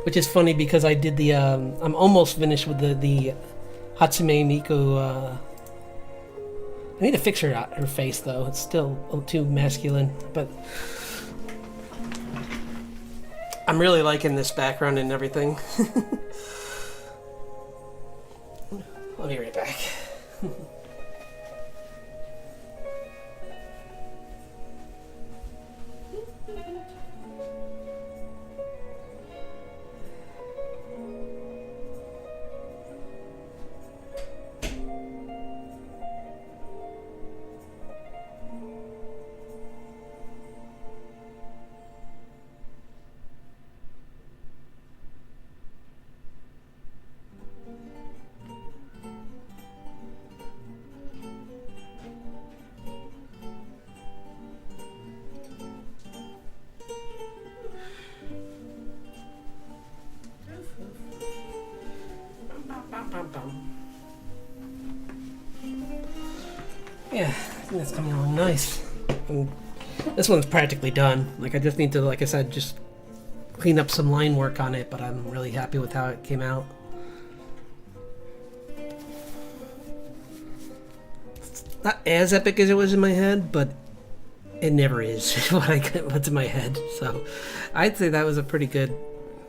which is funny because I did the I'm almost finished with the Hatsume Miku. I need to fix her face though. It's still a little too masculine, but I'm really liking this background and everything. I'll be right back. Yeah, I think that's coming along nice. And this one's practically done. Like I just need to, like I said, just clean up some line work on it, but I'm really happy with how it came out. It's not as epic as it was in my head, but it never is what's in my head. So I'd say that was a pretty good.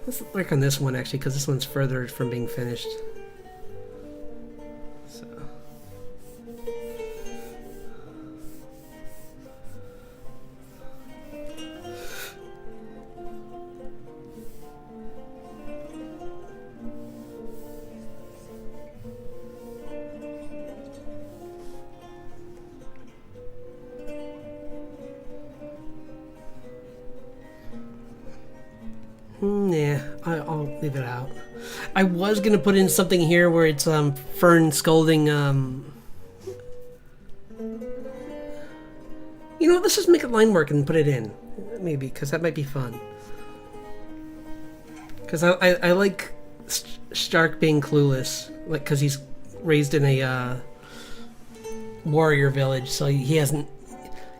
Let's work on this one actually, because this one's further from being finished. So. Yeah, I'll leave it out. I was gonna put in something here where it's Fern scolding. You know, let's just make a line work and put it in, maybe, because that might be fun. Because I like Stark being clueless, like because he's raised in a warrior village, so he hasn't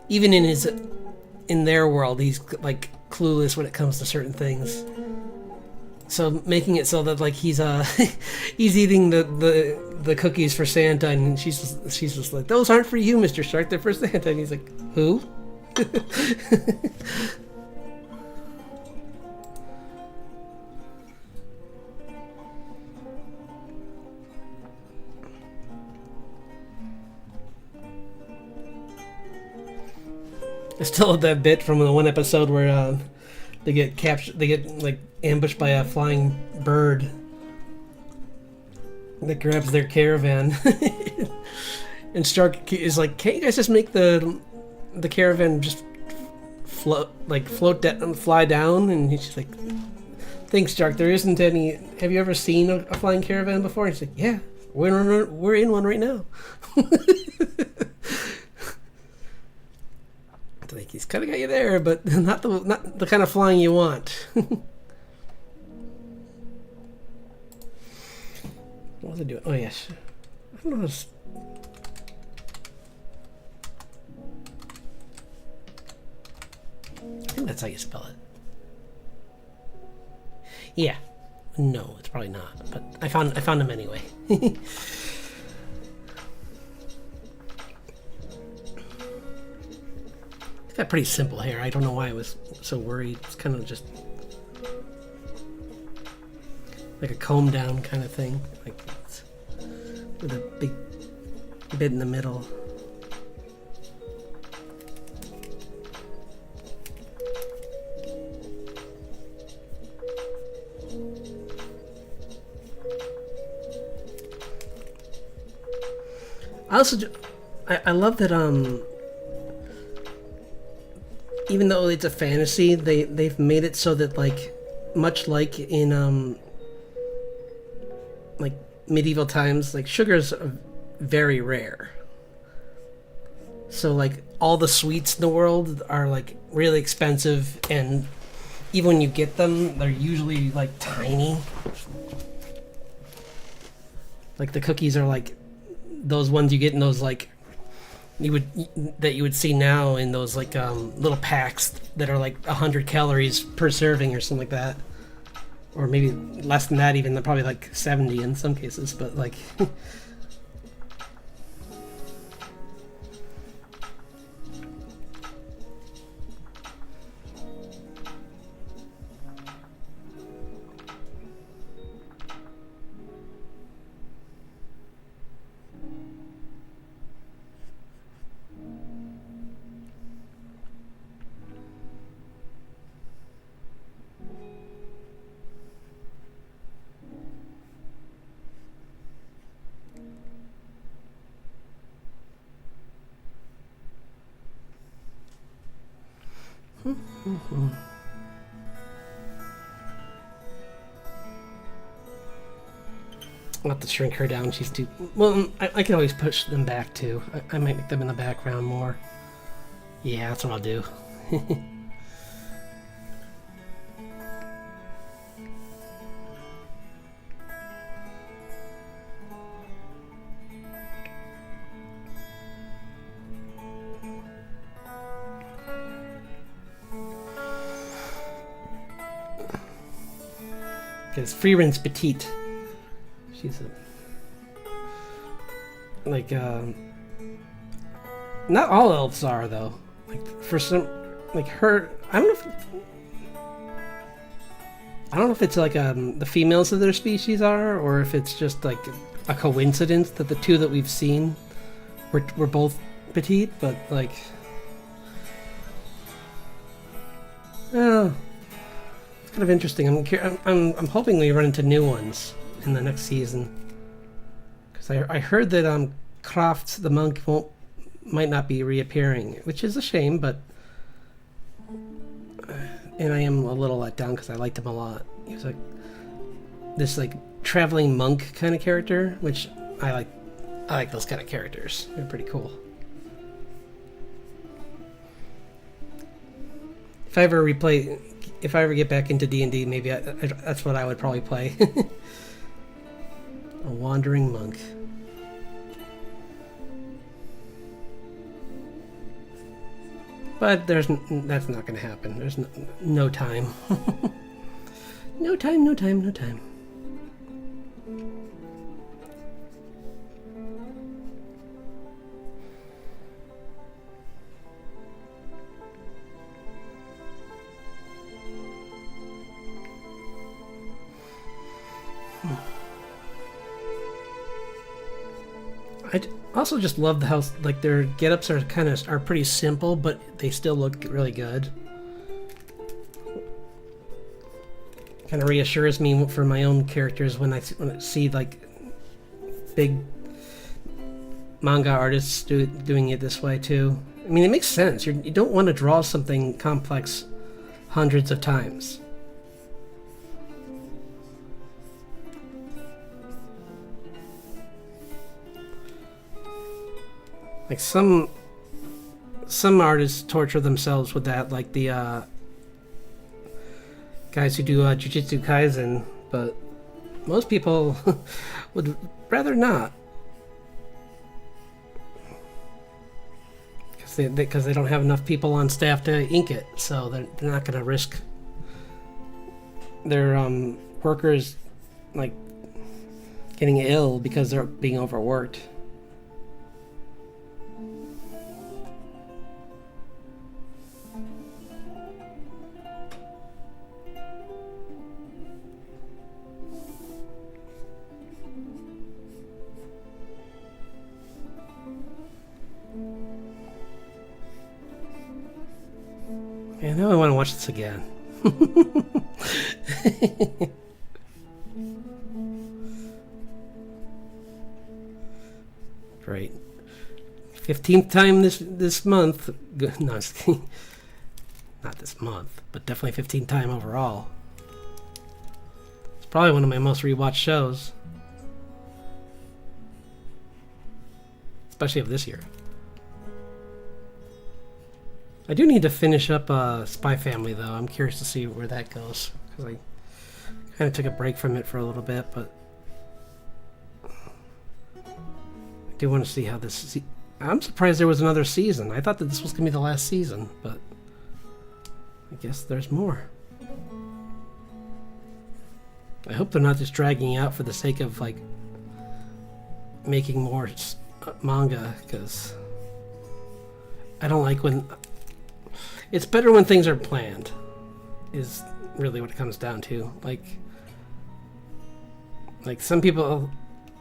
even in their world he's like clueless when it comes to certain things. So making it so that like he's he's eating the cookies for Santa, and she's just like, those aren't for you, Mr. Stark, they're for Santa, and he's like, who? I still have that bit from the one episode where they get captured, they get like ambushed by a flying bird that grabs their caravan. And Stark is like, can't you guys just make the caravan just fly down? And he's just like, thanks, Stark, there isn't any. Have you ever seen a flying caravan before? And he's like, yeah, we're in one right now. Like, he's kind of got you there, but not the kind of flying you want. What was I doing? Oh yes, I don't know. I think that's how you spell it. Yeah, no, it's probably not. But I found him anyway. Got pretty simple hair. I don't know why I was so worried. It's kind of just like a comb down kind of thing, like with a big bit in the middle. I love that even though it's a fantasy, they've made it so that, like, much like in like medieval times, like sugar's very rare. So like all the sweets in the world are like really expensive, and even when you get them, they're usually like tiny. Like the cookies are like those ones you get in those like you would see now in those like little packs that are like 100 calories per serving or something like that, or maybe less than that even. They're probably like 70 in some cases, but like. I'll have to shrink her down. She's too... Well, I can always push them back, too. I might make them in the background more. Yeah, that's what I'll do. Because Freeren's petite. She's a... Like, not all elves are, though. Like, for some... Like, her... I don't know if it's like the females of their species are, or if it's just like a coincidence that the two that we've seen were both petite, but like... Oh... Kind of interesting. I'm hoping we run into new ones in the next season, because I heard that Croft the monk might not be reappearing, which is a shame, but and I am a little let down because I liked him a lot. He was like this like traveling monk kind of character, which I like. I like those kind of characters. They're pretty cool. If I ever get back into D&D, maybe that's what I would probably play. A wandering monk. But that's not going to happen. There's no time. No time. I also just love the house. Like their get-ups are pretty simple, but they still look really good. Kind of reassures me for my own characters when I see like big manga artists doing it this way too. I mean, it makes sense. You don't want to draw something complex hundreds of times. Like some artists torture themselves with that, like the guys who do Jujutsu Kaisen, but most people would rather not, because they don't have enough people on staff to ink it, so they're not going to risk their workers like getting ill because they're being overworked. Man, now I want to watch this again. Right. 15th time this month. No, not this month, but definitely 15th time overall. It's probably one of my most rewatched shows. Especially of this year. I do need to finish up Spy Family, though. I'm curious to see where that goes, because I kind of took a break from it for a little bit, but do want to see how this. I'm surprised there was another season. I thought that this was gonna be the last season, but I guess there's more. I hope they're not just dragging out for the sake of like making more manga, because I don't like when it's better when things are planned. Is really what it comes down to. Like some people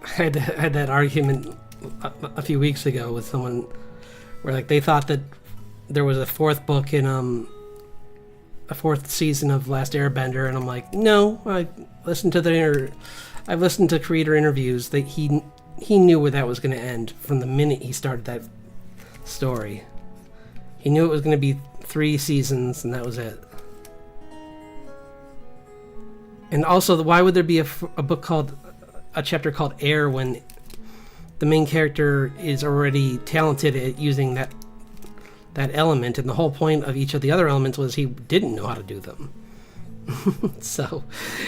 had that argument a few weeks ago with someone where like they thought that there was a fourth book in a fourth season of Last Airbender, and I'm like, no, I've listened to creator interviews that he knew where that was going to end from the minute he started that story. He knew it was going to be 3 seasons, and that was it. And also, why would there be a chapter called Air when the main character is already talented at using that element, and the whole point of each of the other elements was he didn't know how to do them. So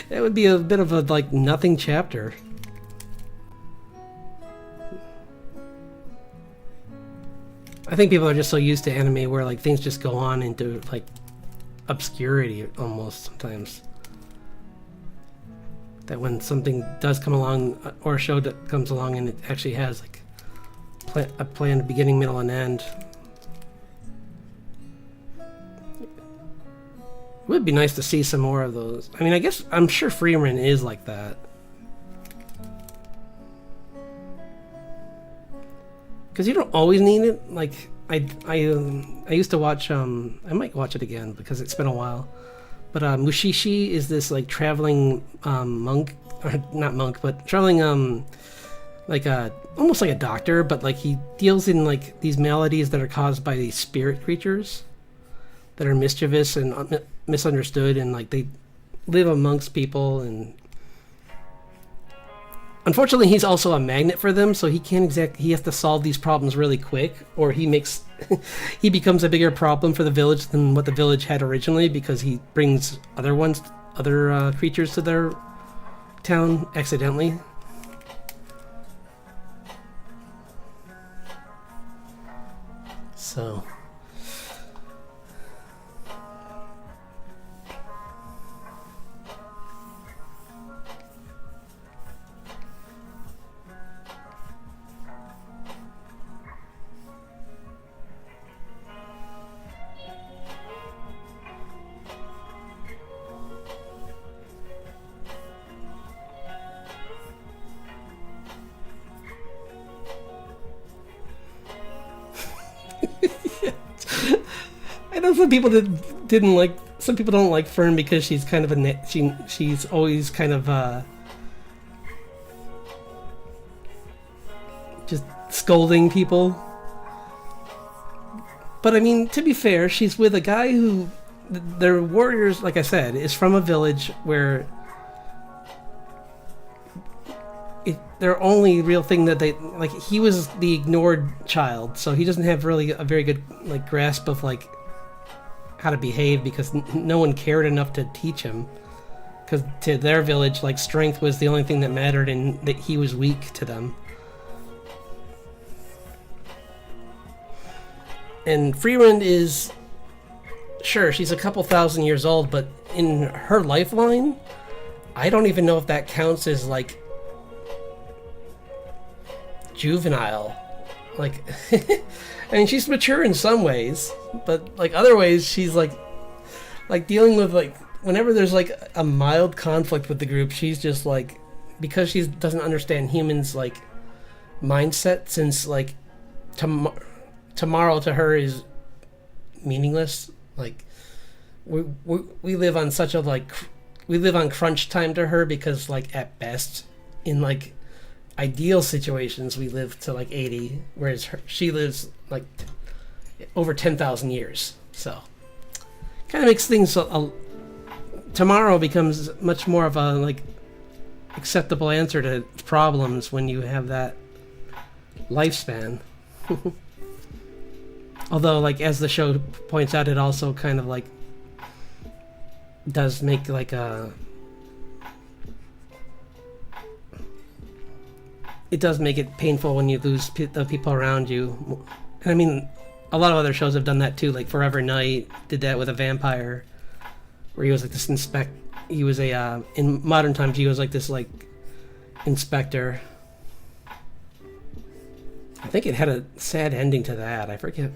it would be a bit of a like nothing chapter. I think people are just so used to anime where like things just go on into like obscurity almost sometimes, that when something does come along, or a show that comes along and it actually has like a planned beginning, middle, and end. It would be nice to see some more of those. I mean, I guess I'm sure Freeman is like that, because you don't always need it. Like I used to watch. I might watch it again because it's been a while. But Mushishi is this like traveling monk, or not monk, but traveling like almost like a doctor, but like he deals in like these maladies that are caused by these spirit creatures that are mischievous and misunderstood, and like they live amongst people, and unfortunately he's also a magnet for them, so he has to solve these problems really quick, or he becomes a bigger problem for the village than what the village had originally, because he brings other creatures to their town accidentally. So I know some people didn't like. Some people don't like Fern because she's kind of she's always kind of just scolding people. But I mean, to be fair, she's with a guy who, their warriors, like I said, is from a village where their only real thing that they like. He was the ignored child, so he doesn't have really a very good like grasp of like how to behave, because no one cared enough to teach him, because to their village like strength was the only thing that mattered, and that he was weak to them. And Freeland is, sure, she's a couple thousand years old, but in her lifeline, I don't even know if that counts as like juvenile. Like I mean, she's mature in some ways, but like other ways she's like dealing with like whenever there's like a mild conflict with the group, she's just like, because she doesn't understand humans like mindset, since like tomorrow to her is meaningless. Like we live on such a like, we live on crunch time to her, because like at best in like ideal situations we live to like 80, whereas she lives like over 10,000 years. So kind of makes things tomorrow becomes much more of a like acceptable answer to problems when you have that lifespan. Although, like, as the show points out, it also kind of like does make like a it does make it painful when you lose the people around you. And I mean, a lot of other shows have done that too. Like Forever Night did that with a vampire, where he was like this He was a in modern times he was like this like inspector. I think it had a sad ending to that. I forget.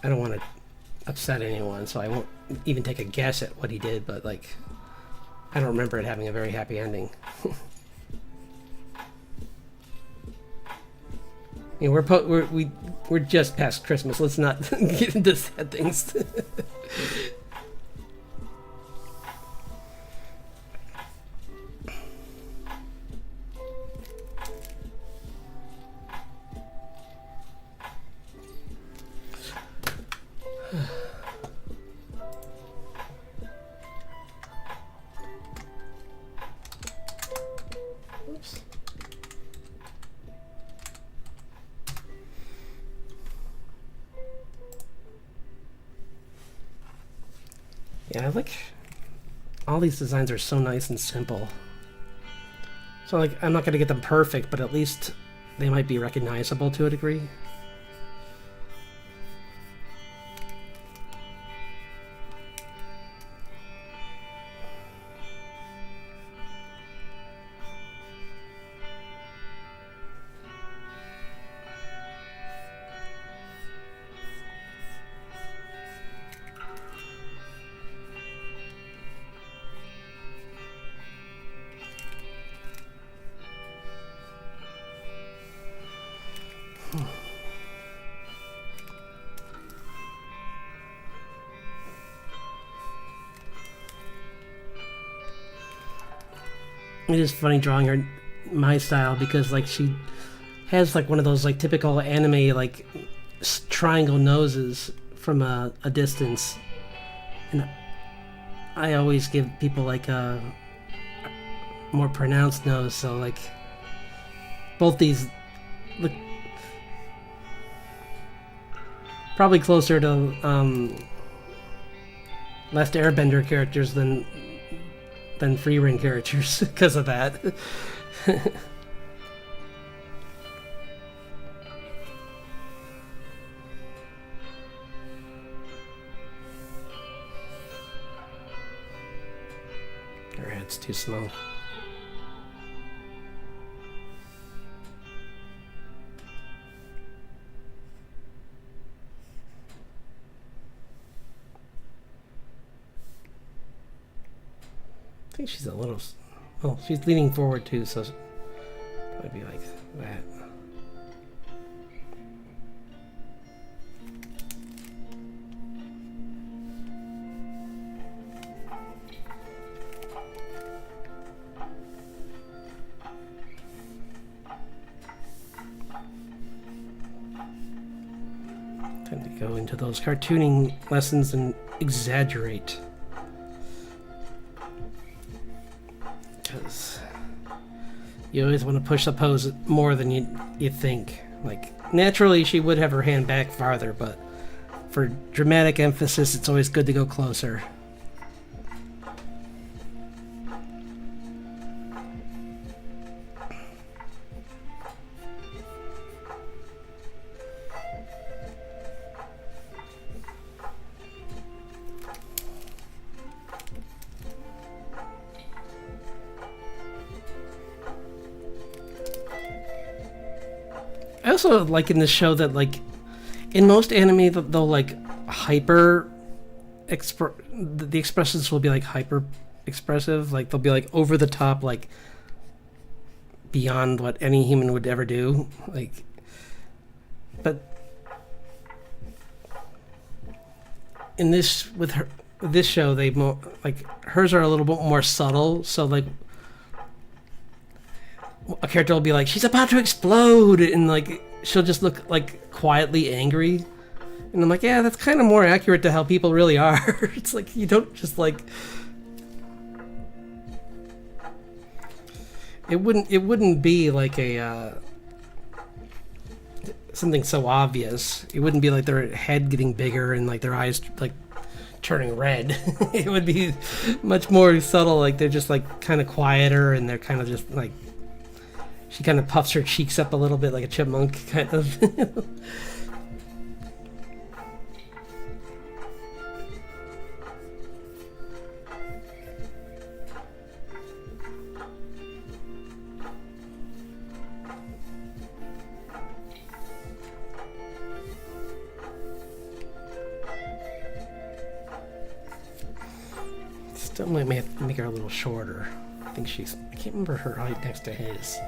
I don't want to upset anyone, so I won't even take a guess at what he did. But like, I don't remember it having a very happy ending. You know, we're just past Christmas. Let's not get into sad things. Oops. Yeah, I like all these designs are so nice and simple. So like, I'm not gonna get them perfect, but at least they might be recognizable to a degree. It is funny drawing her my style because like she has like one of those like typical anime like triangle noses from a distance, and I always give people like a more pronounced nose, so like both these look probably closer to Last Airbender characters than free reign characters because of that. Her head's too small. I think she's a little... Oh, she's leaning forward too, so it might be like that. Tend to go into those cartooning lessons and exaggerate. Because you always want to push the pose more than you think. Like, naturally she would have her hand back farther, but for dramatic emphasis it's always good to go closer. I also like in this show that, like, in most anime, they'll like the expressions will be like hyper expressive, like they'll be like over the top, like beyond what any human would ever do. Like, but in this this show, they like hers are a little bit more subtle. So like, a character will be like, she's about to explode, and like she'll just look like quietly angry, and I'm like, yeah, that's kind of more accurate to how people really are. It's like, you don't just like, it wouldn't be like a something so obvious. It wouldn't be like their head getting bigger and like their eyes like turning red. It would be much more subtle, like they're just like kind of quieter and they're kind of just like She kind of puffs her cheeks up a little bit like a chipmunk, kind of. Still might have to make her a little shorter. I think she's... I can't remember her height next to his.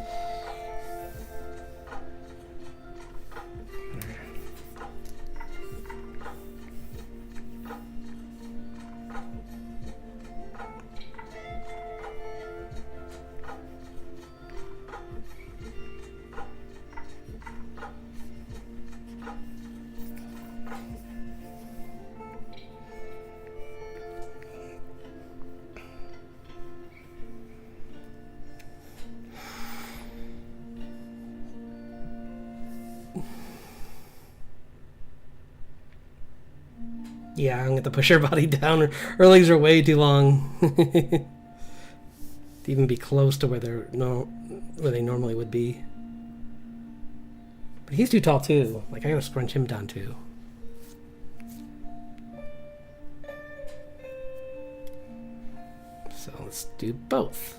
Yeah, I'm going to have to push her body down. Her legs are way too long. To even be close to where they normally would be. But he's too tall too. Like, I gotta scrunch him down too. So let's do both.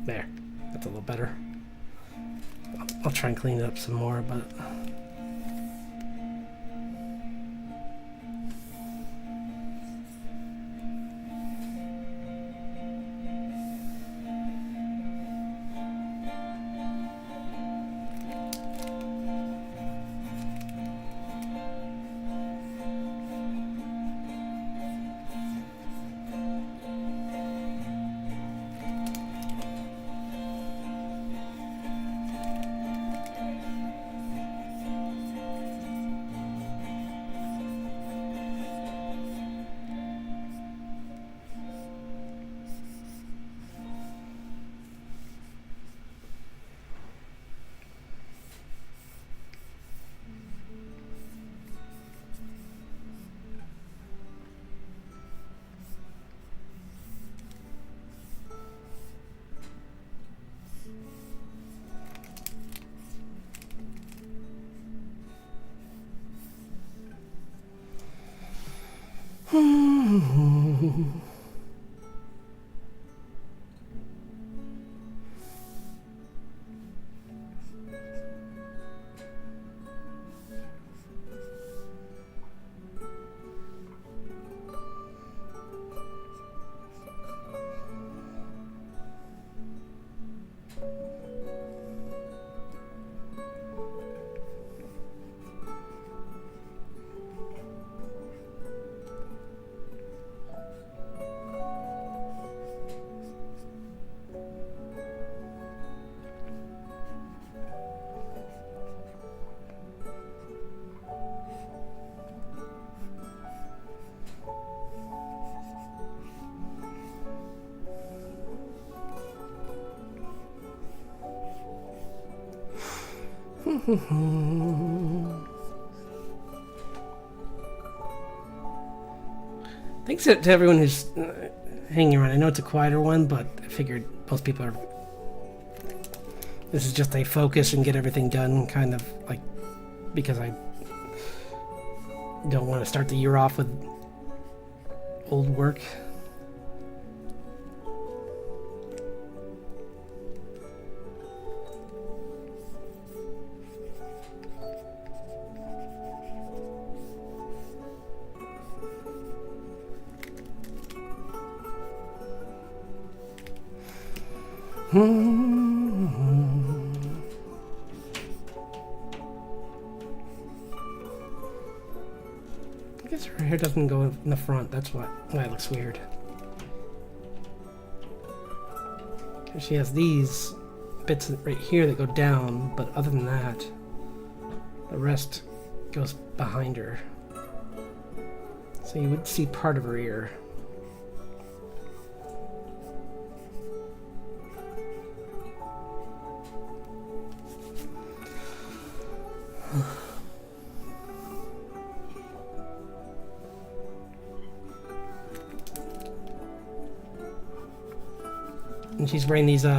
There. That's a little better. I'll try and clean it up some more, but... Thanks to everyone who's hanging around. I know it's a quieter one, but I figured most people are... This is just a focus and get everything done, kind of like, because I don't want to start the year off with old work. I guess her hair doesn't go in the front. That's why it looks weird. She has these bits right here that go down, but other than that, the rest goes behind her. So you would see part of her ear. And she's wearing these like,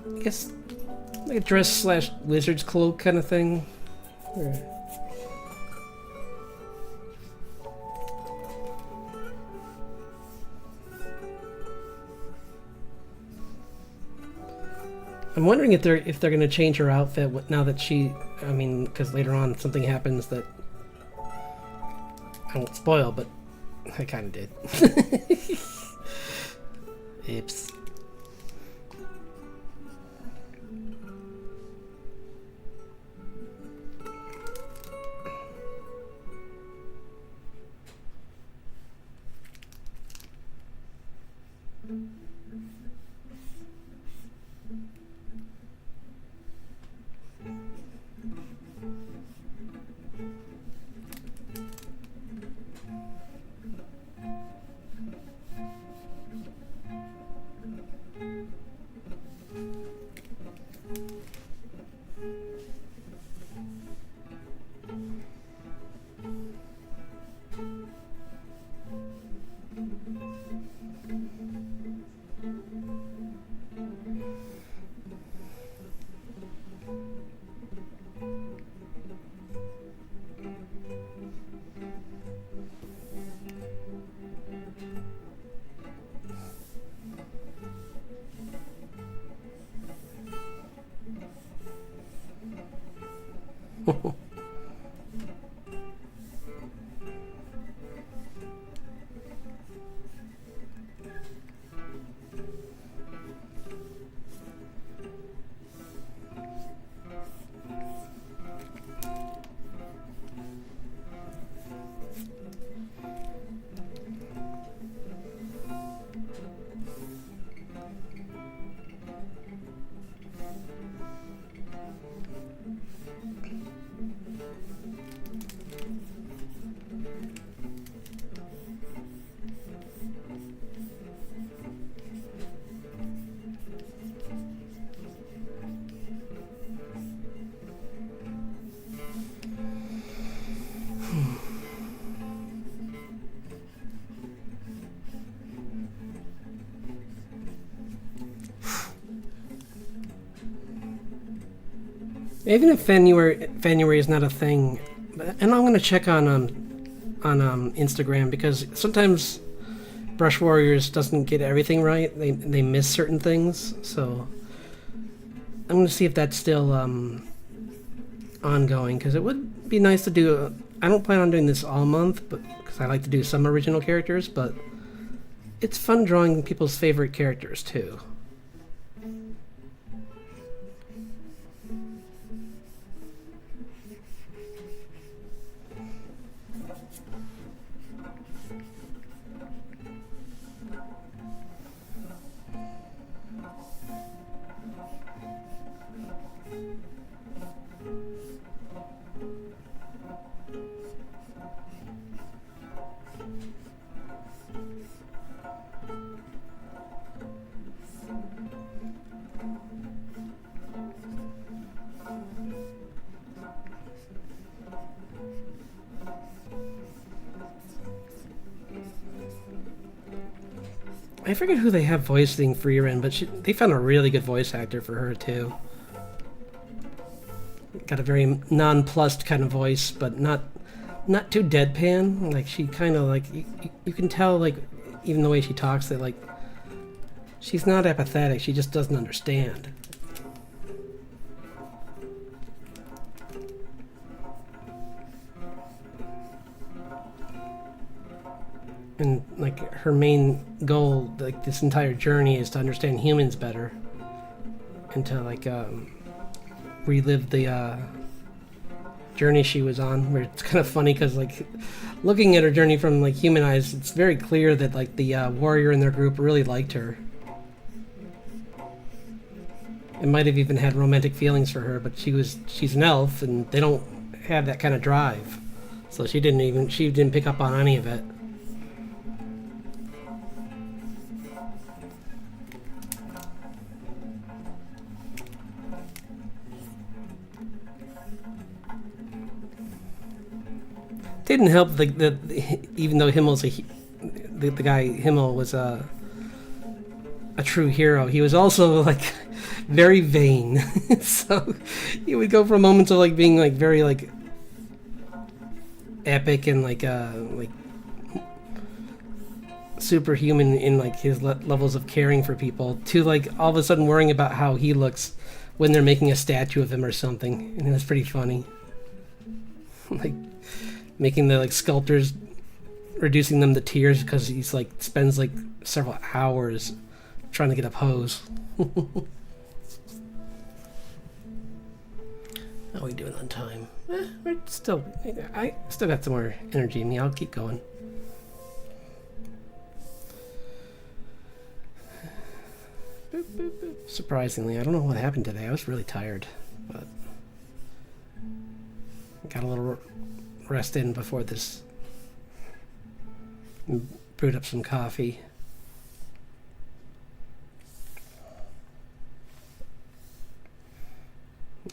I guess like a dress slash wizard's cloak kind of thing. I'm wondering if they're going to change her outfit now that I mean, because later on something happens that I won't spoil, but I kind of did. Oops. Even if January is not a thing, and I'm gonna check on Instagram, because sometimes Brush Warriors doesn't get everything right. They miss certain things, so I'm gonna see if that's still ongoing, because it would be nice to do. I don't plan on doing this all month, but because I like to do some original characters, but it's fun drawing people's favorite characters too. I forget who they have voicing Freerin, but they found a really good voice actor for her too. Got a very nonplussed kind of voice, but not too deadpan. Like, she kind of like you can tell, like, even the way she talks, that like she's not apathetic. She just doesn't understand. And like, her main goal, like this entire journey, is to understand humans better, and to like relive the journey she was on. Where it's kind of funny because, like, looking at her journey from like human eyes, it's very clear that like the warrior in their group really liked her. It might have even had romantic feelings for her, but she's an elf, and they don't have that kind of drive, so she didn't pick up on any of it. Didn't help that even though Himmel's the guy Himmel was a true hero, he was also like very vain. So he would go from moments of like being like very like epic and like superhuman in like his levels of caring for people to like all of a sudden worrying about how he looks when they're making a statue of him or something, and it was pretty funny. Like making the like sculptors, reducing them to tears because he's like spends like several hours trying to get a pose. How are we doing on time? I still got some more energy in me. I'll keep going. Boop, boop, boop. Surprisingly, I don't know what happened today. I was really tired, but got a little rest in before this. Brewed up some coffee.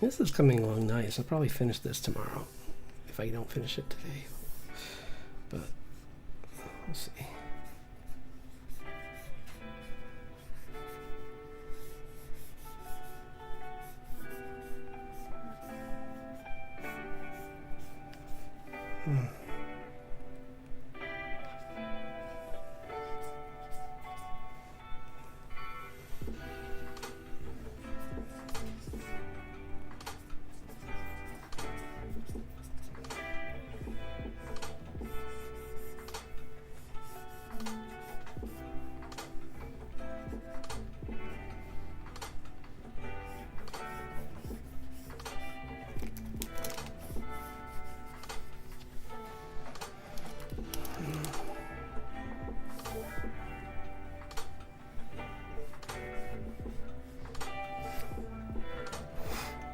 This is coming along nice. I'll probably finish this tomorrow if I don't finish it today. But we'll see.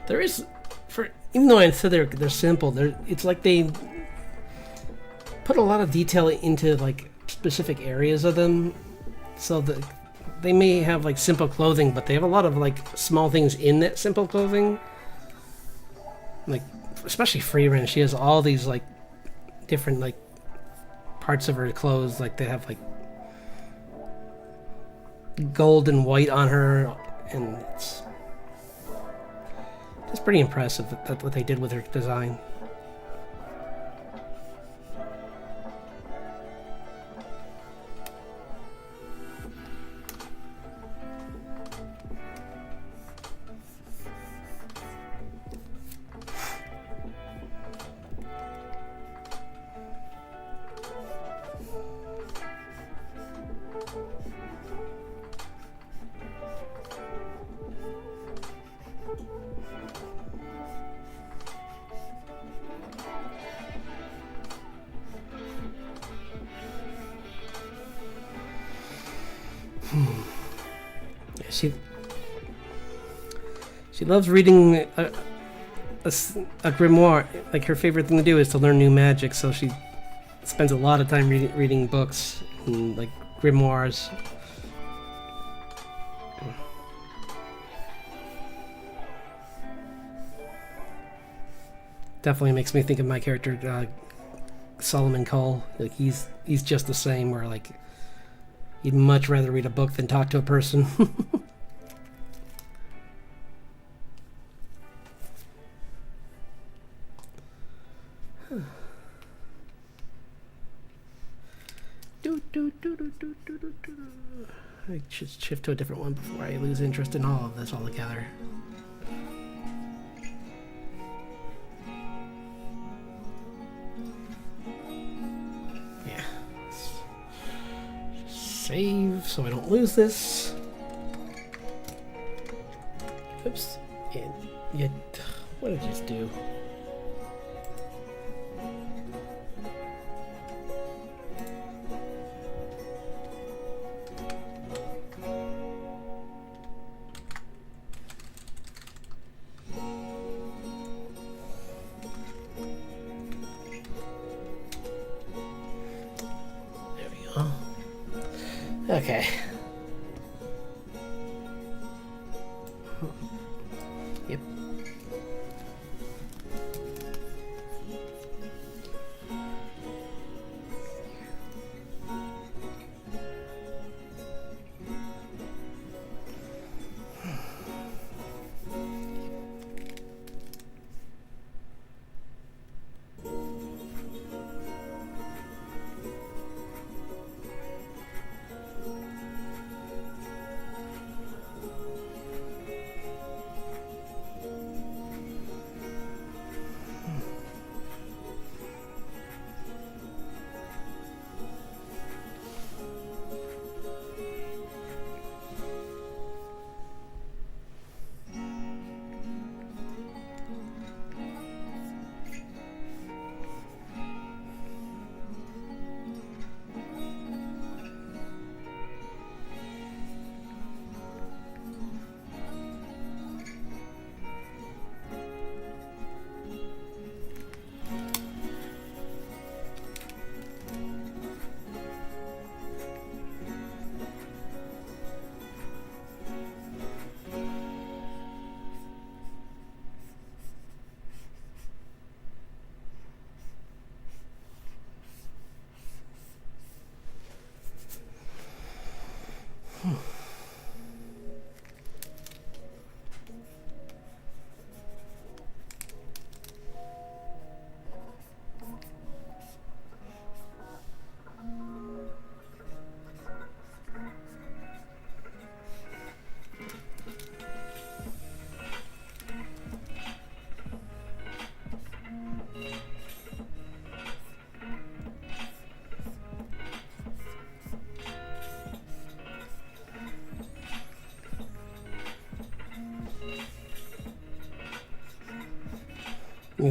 There is, for even though I said they're simple, it's like they put a lot of detail into like specific areas of them, so that they may have like simple clothing, but they have a lot of like small things in that simple clothing. Like especially Freeran, she has all these like different like parts of her clothes, like they have like gold and white on her, and it's pretty impressive what they did with her design. She loves reading a grimoire. Like her favorite thing to do is to learn new magic, so she spends a lot of time reading books and like grimoires. Definitely makes me think of my character Solomon Cole. Like he's just the same, where like he'd much rather read a book than talk to a person. I should shift to a different one before I lose interest in all of this altogether. Yeah. Save so I don't lose this. Oops. And what did I just do? Okay. Yep.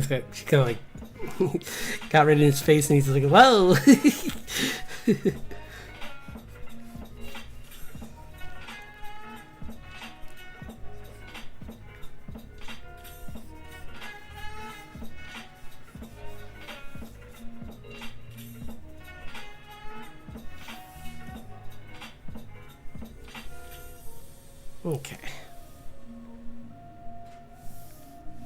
She kind of like got right in his face, and he's like, "Whoa!" Okay.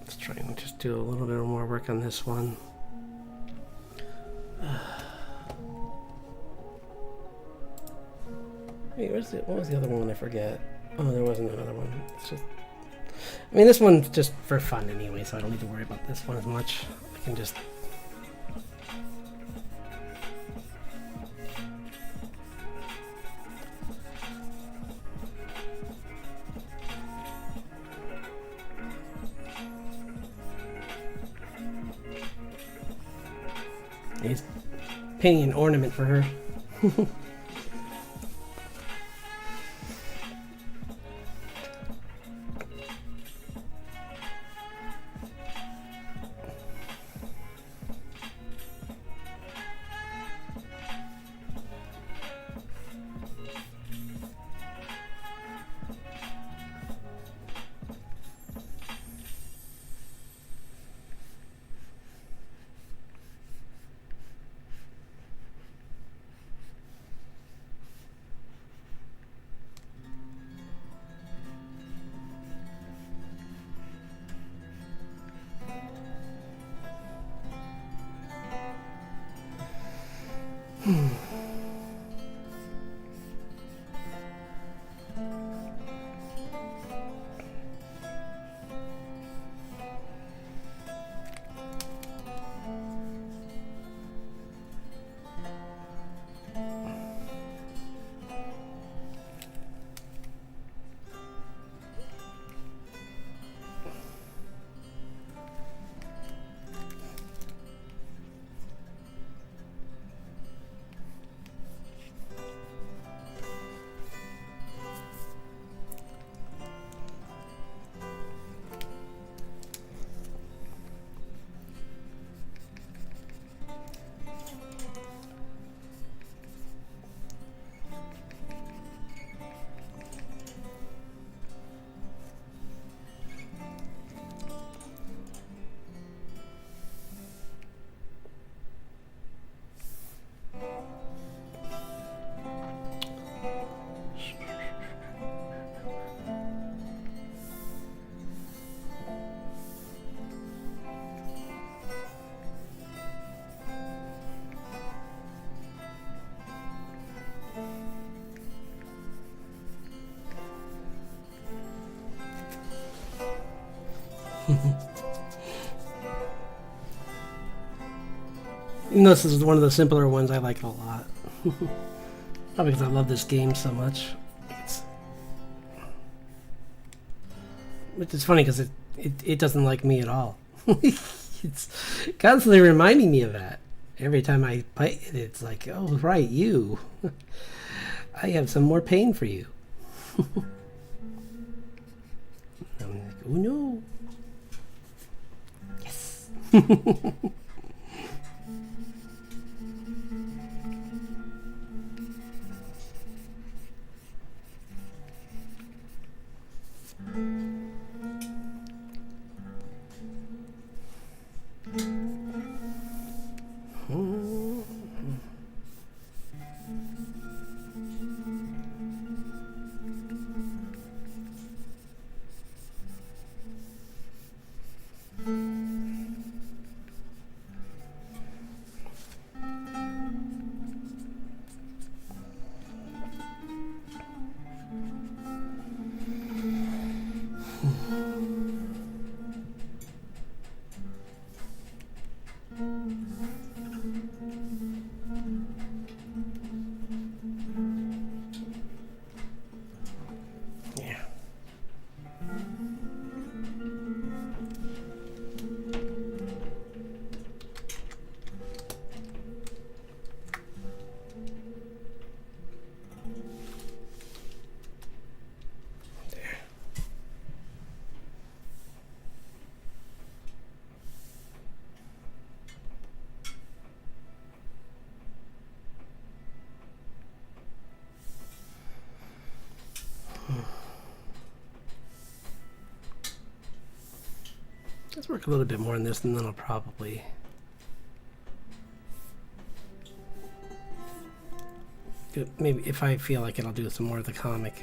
Let's try and just do a little bit more work on this one. Wait, what was the other one? I forget. Oh, there wasn't another one. It's just, I mean, this one's just for fun anyway, so I don't need to worry about this one as much. I can just... He's painting an ornament for her. You know, this is one of the simpler ones. I like it a lot. Probably because I love this game so much. Which is funny because it doesn't like me at all. It's constantly reminding me of that. Every time I play it, it's like, oh, right, you. I have some more pain for you. I'm like, oh no. Yes. Let's work a little bit more on this, and then I'll probably... maybe if I feel like it, I'll do some more of the comic.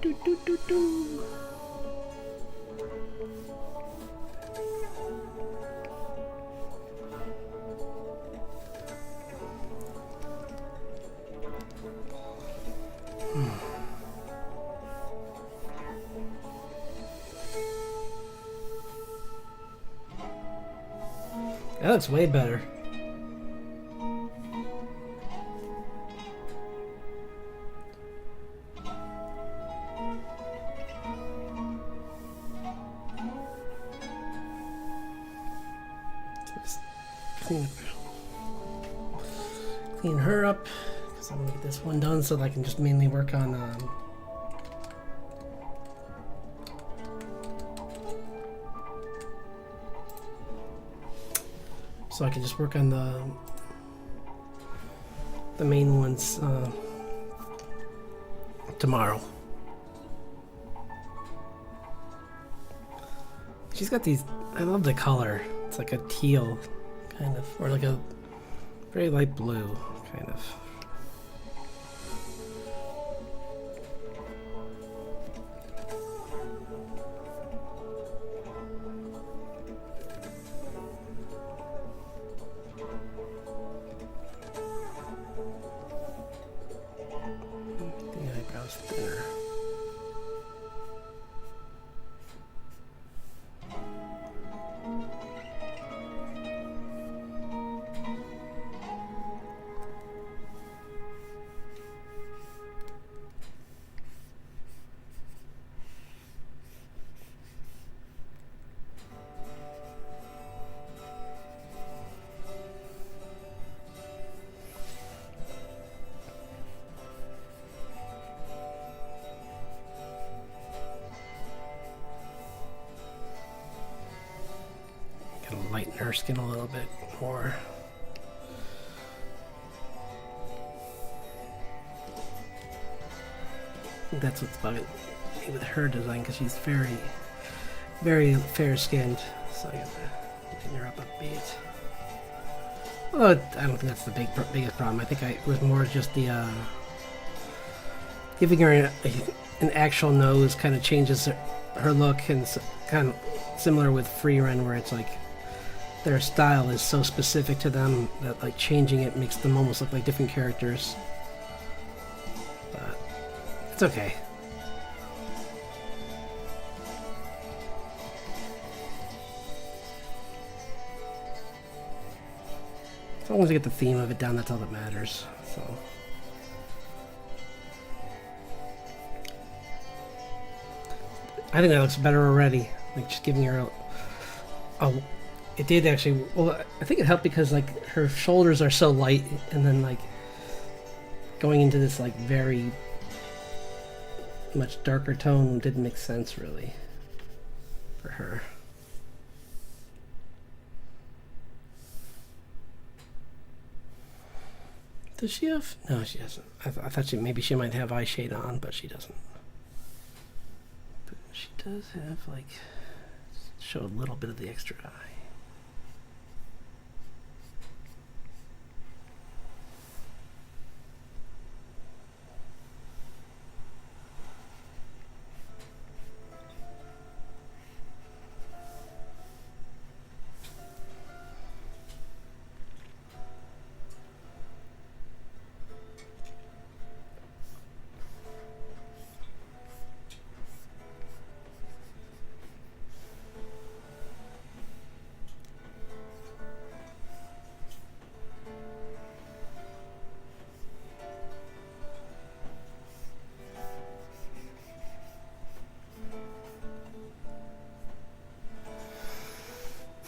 Do, do, do, do. That looks way better. Just clean her up because I'm gonna get this one done so that I can just mainly work on so I can just work on the main ones tomorrow. She's got these, I love the color. It's like a teal kind of, or like a very light blue kind of. Thinner. Lighten her skin a little bit more. I think that's what's bugging me with her design because she's very, very fair-skinned. So I gotta lighten her up a bit. Well, I don't think that's the biggest problem. I think it was more just the giving her an actual nose kind of changes her look, and it's kind of similar with Freerun where it's like their style is so specific to them that like changing it makes them almost look like different characters. But it's okay. As long as I get the theme of it down, that's all that matters. So I think that looks better already. Like just giving her a it did actually. Well, I think it helped because like her shoulders are so light, and then like going into this like very much darker tone didn't make sense really for her. Does she have? No, she doesn't. I thought maybe she might have eye shade on, but she doesn't. But she does have like show a little bit of the extra eye.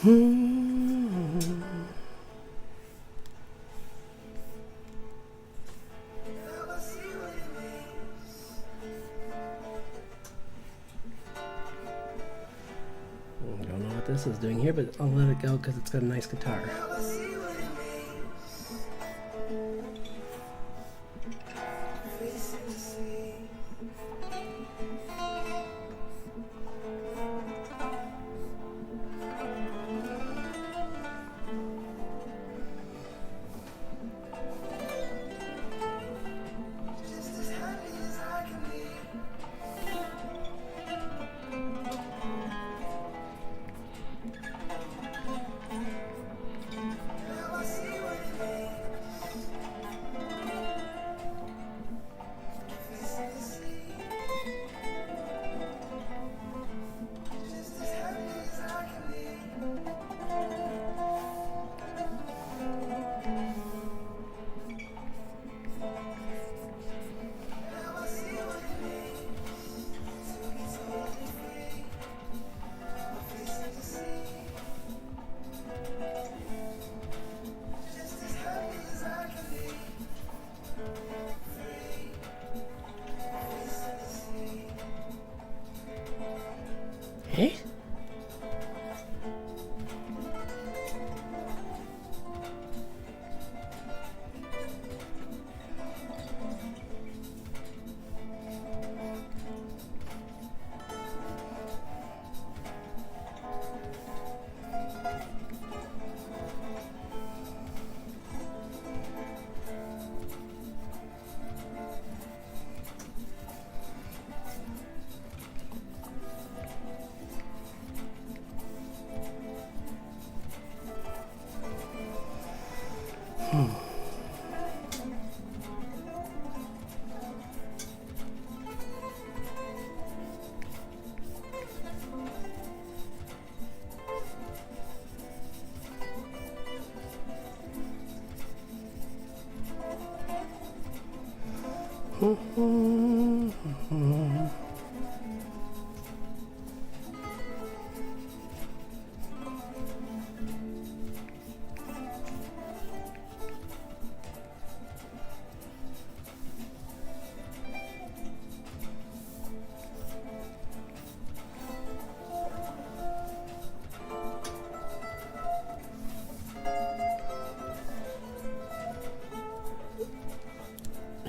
Don't know what this is doing here, but I'll let it go because it's got a nice guitar. Eh?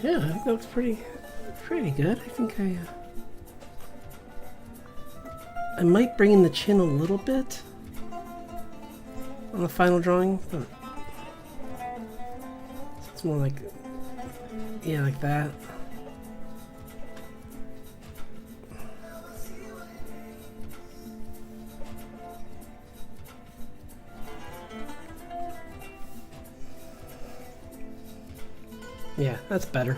Yeah, I think that looks pretty good. I think I might bring in the chin a little bit on the final drawing, but it's more like, yeah, like that. Yeah, that's better.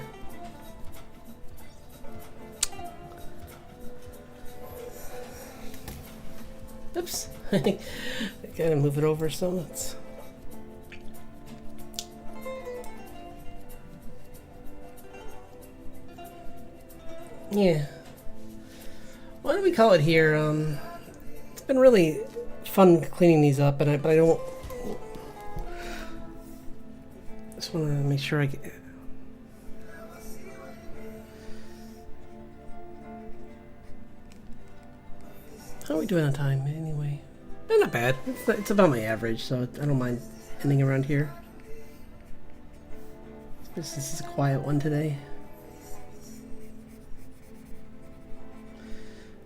Oops. I gotta move it over so it's... Yeah. Why don't we call it here? It's been really fun cleaning these up, but I don't... Just want to make sure I get... How are we doing on time, anyway? Not bad. It's about my average, so I don't mind ending around here. This is a quiet one today.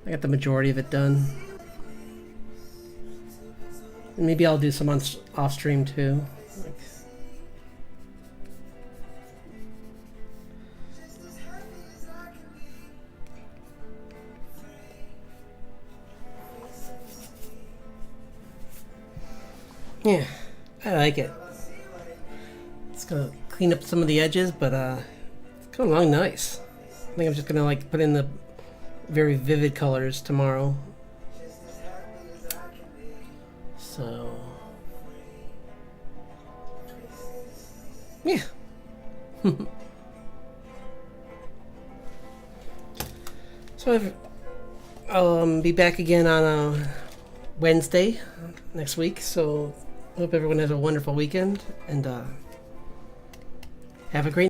I got the majority of it done. And maybe I'll do some off stream too. Yeah, I like it. It's gonna clean up some of the edges, but it's going along nice. I think I'm just gonna like put in the very vivid colors tomorrow. So yeah. So I'll be back again on Wednesday next week. So hope everyone has a wonderful weekend and have a great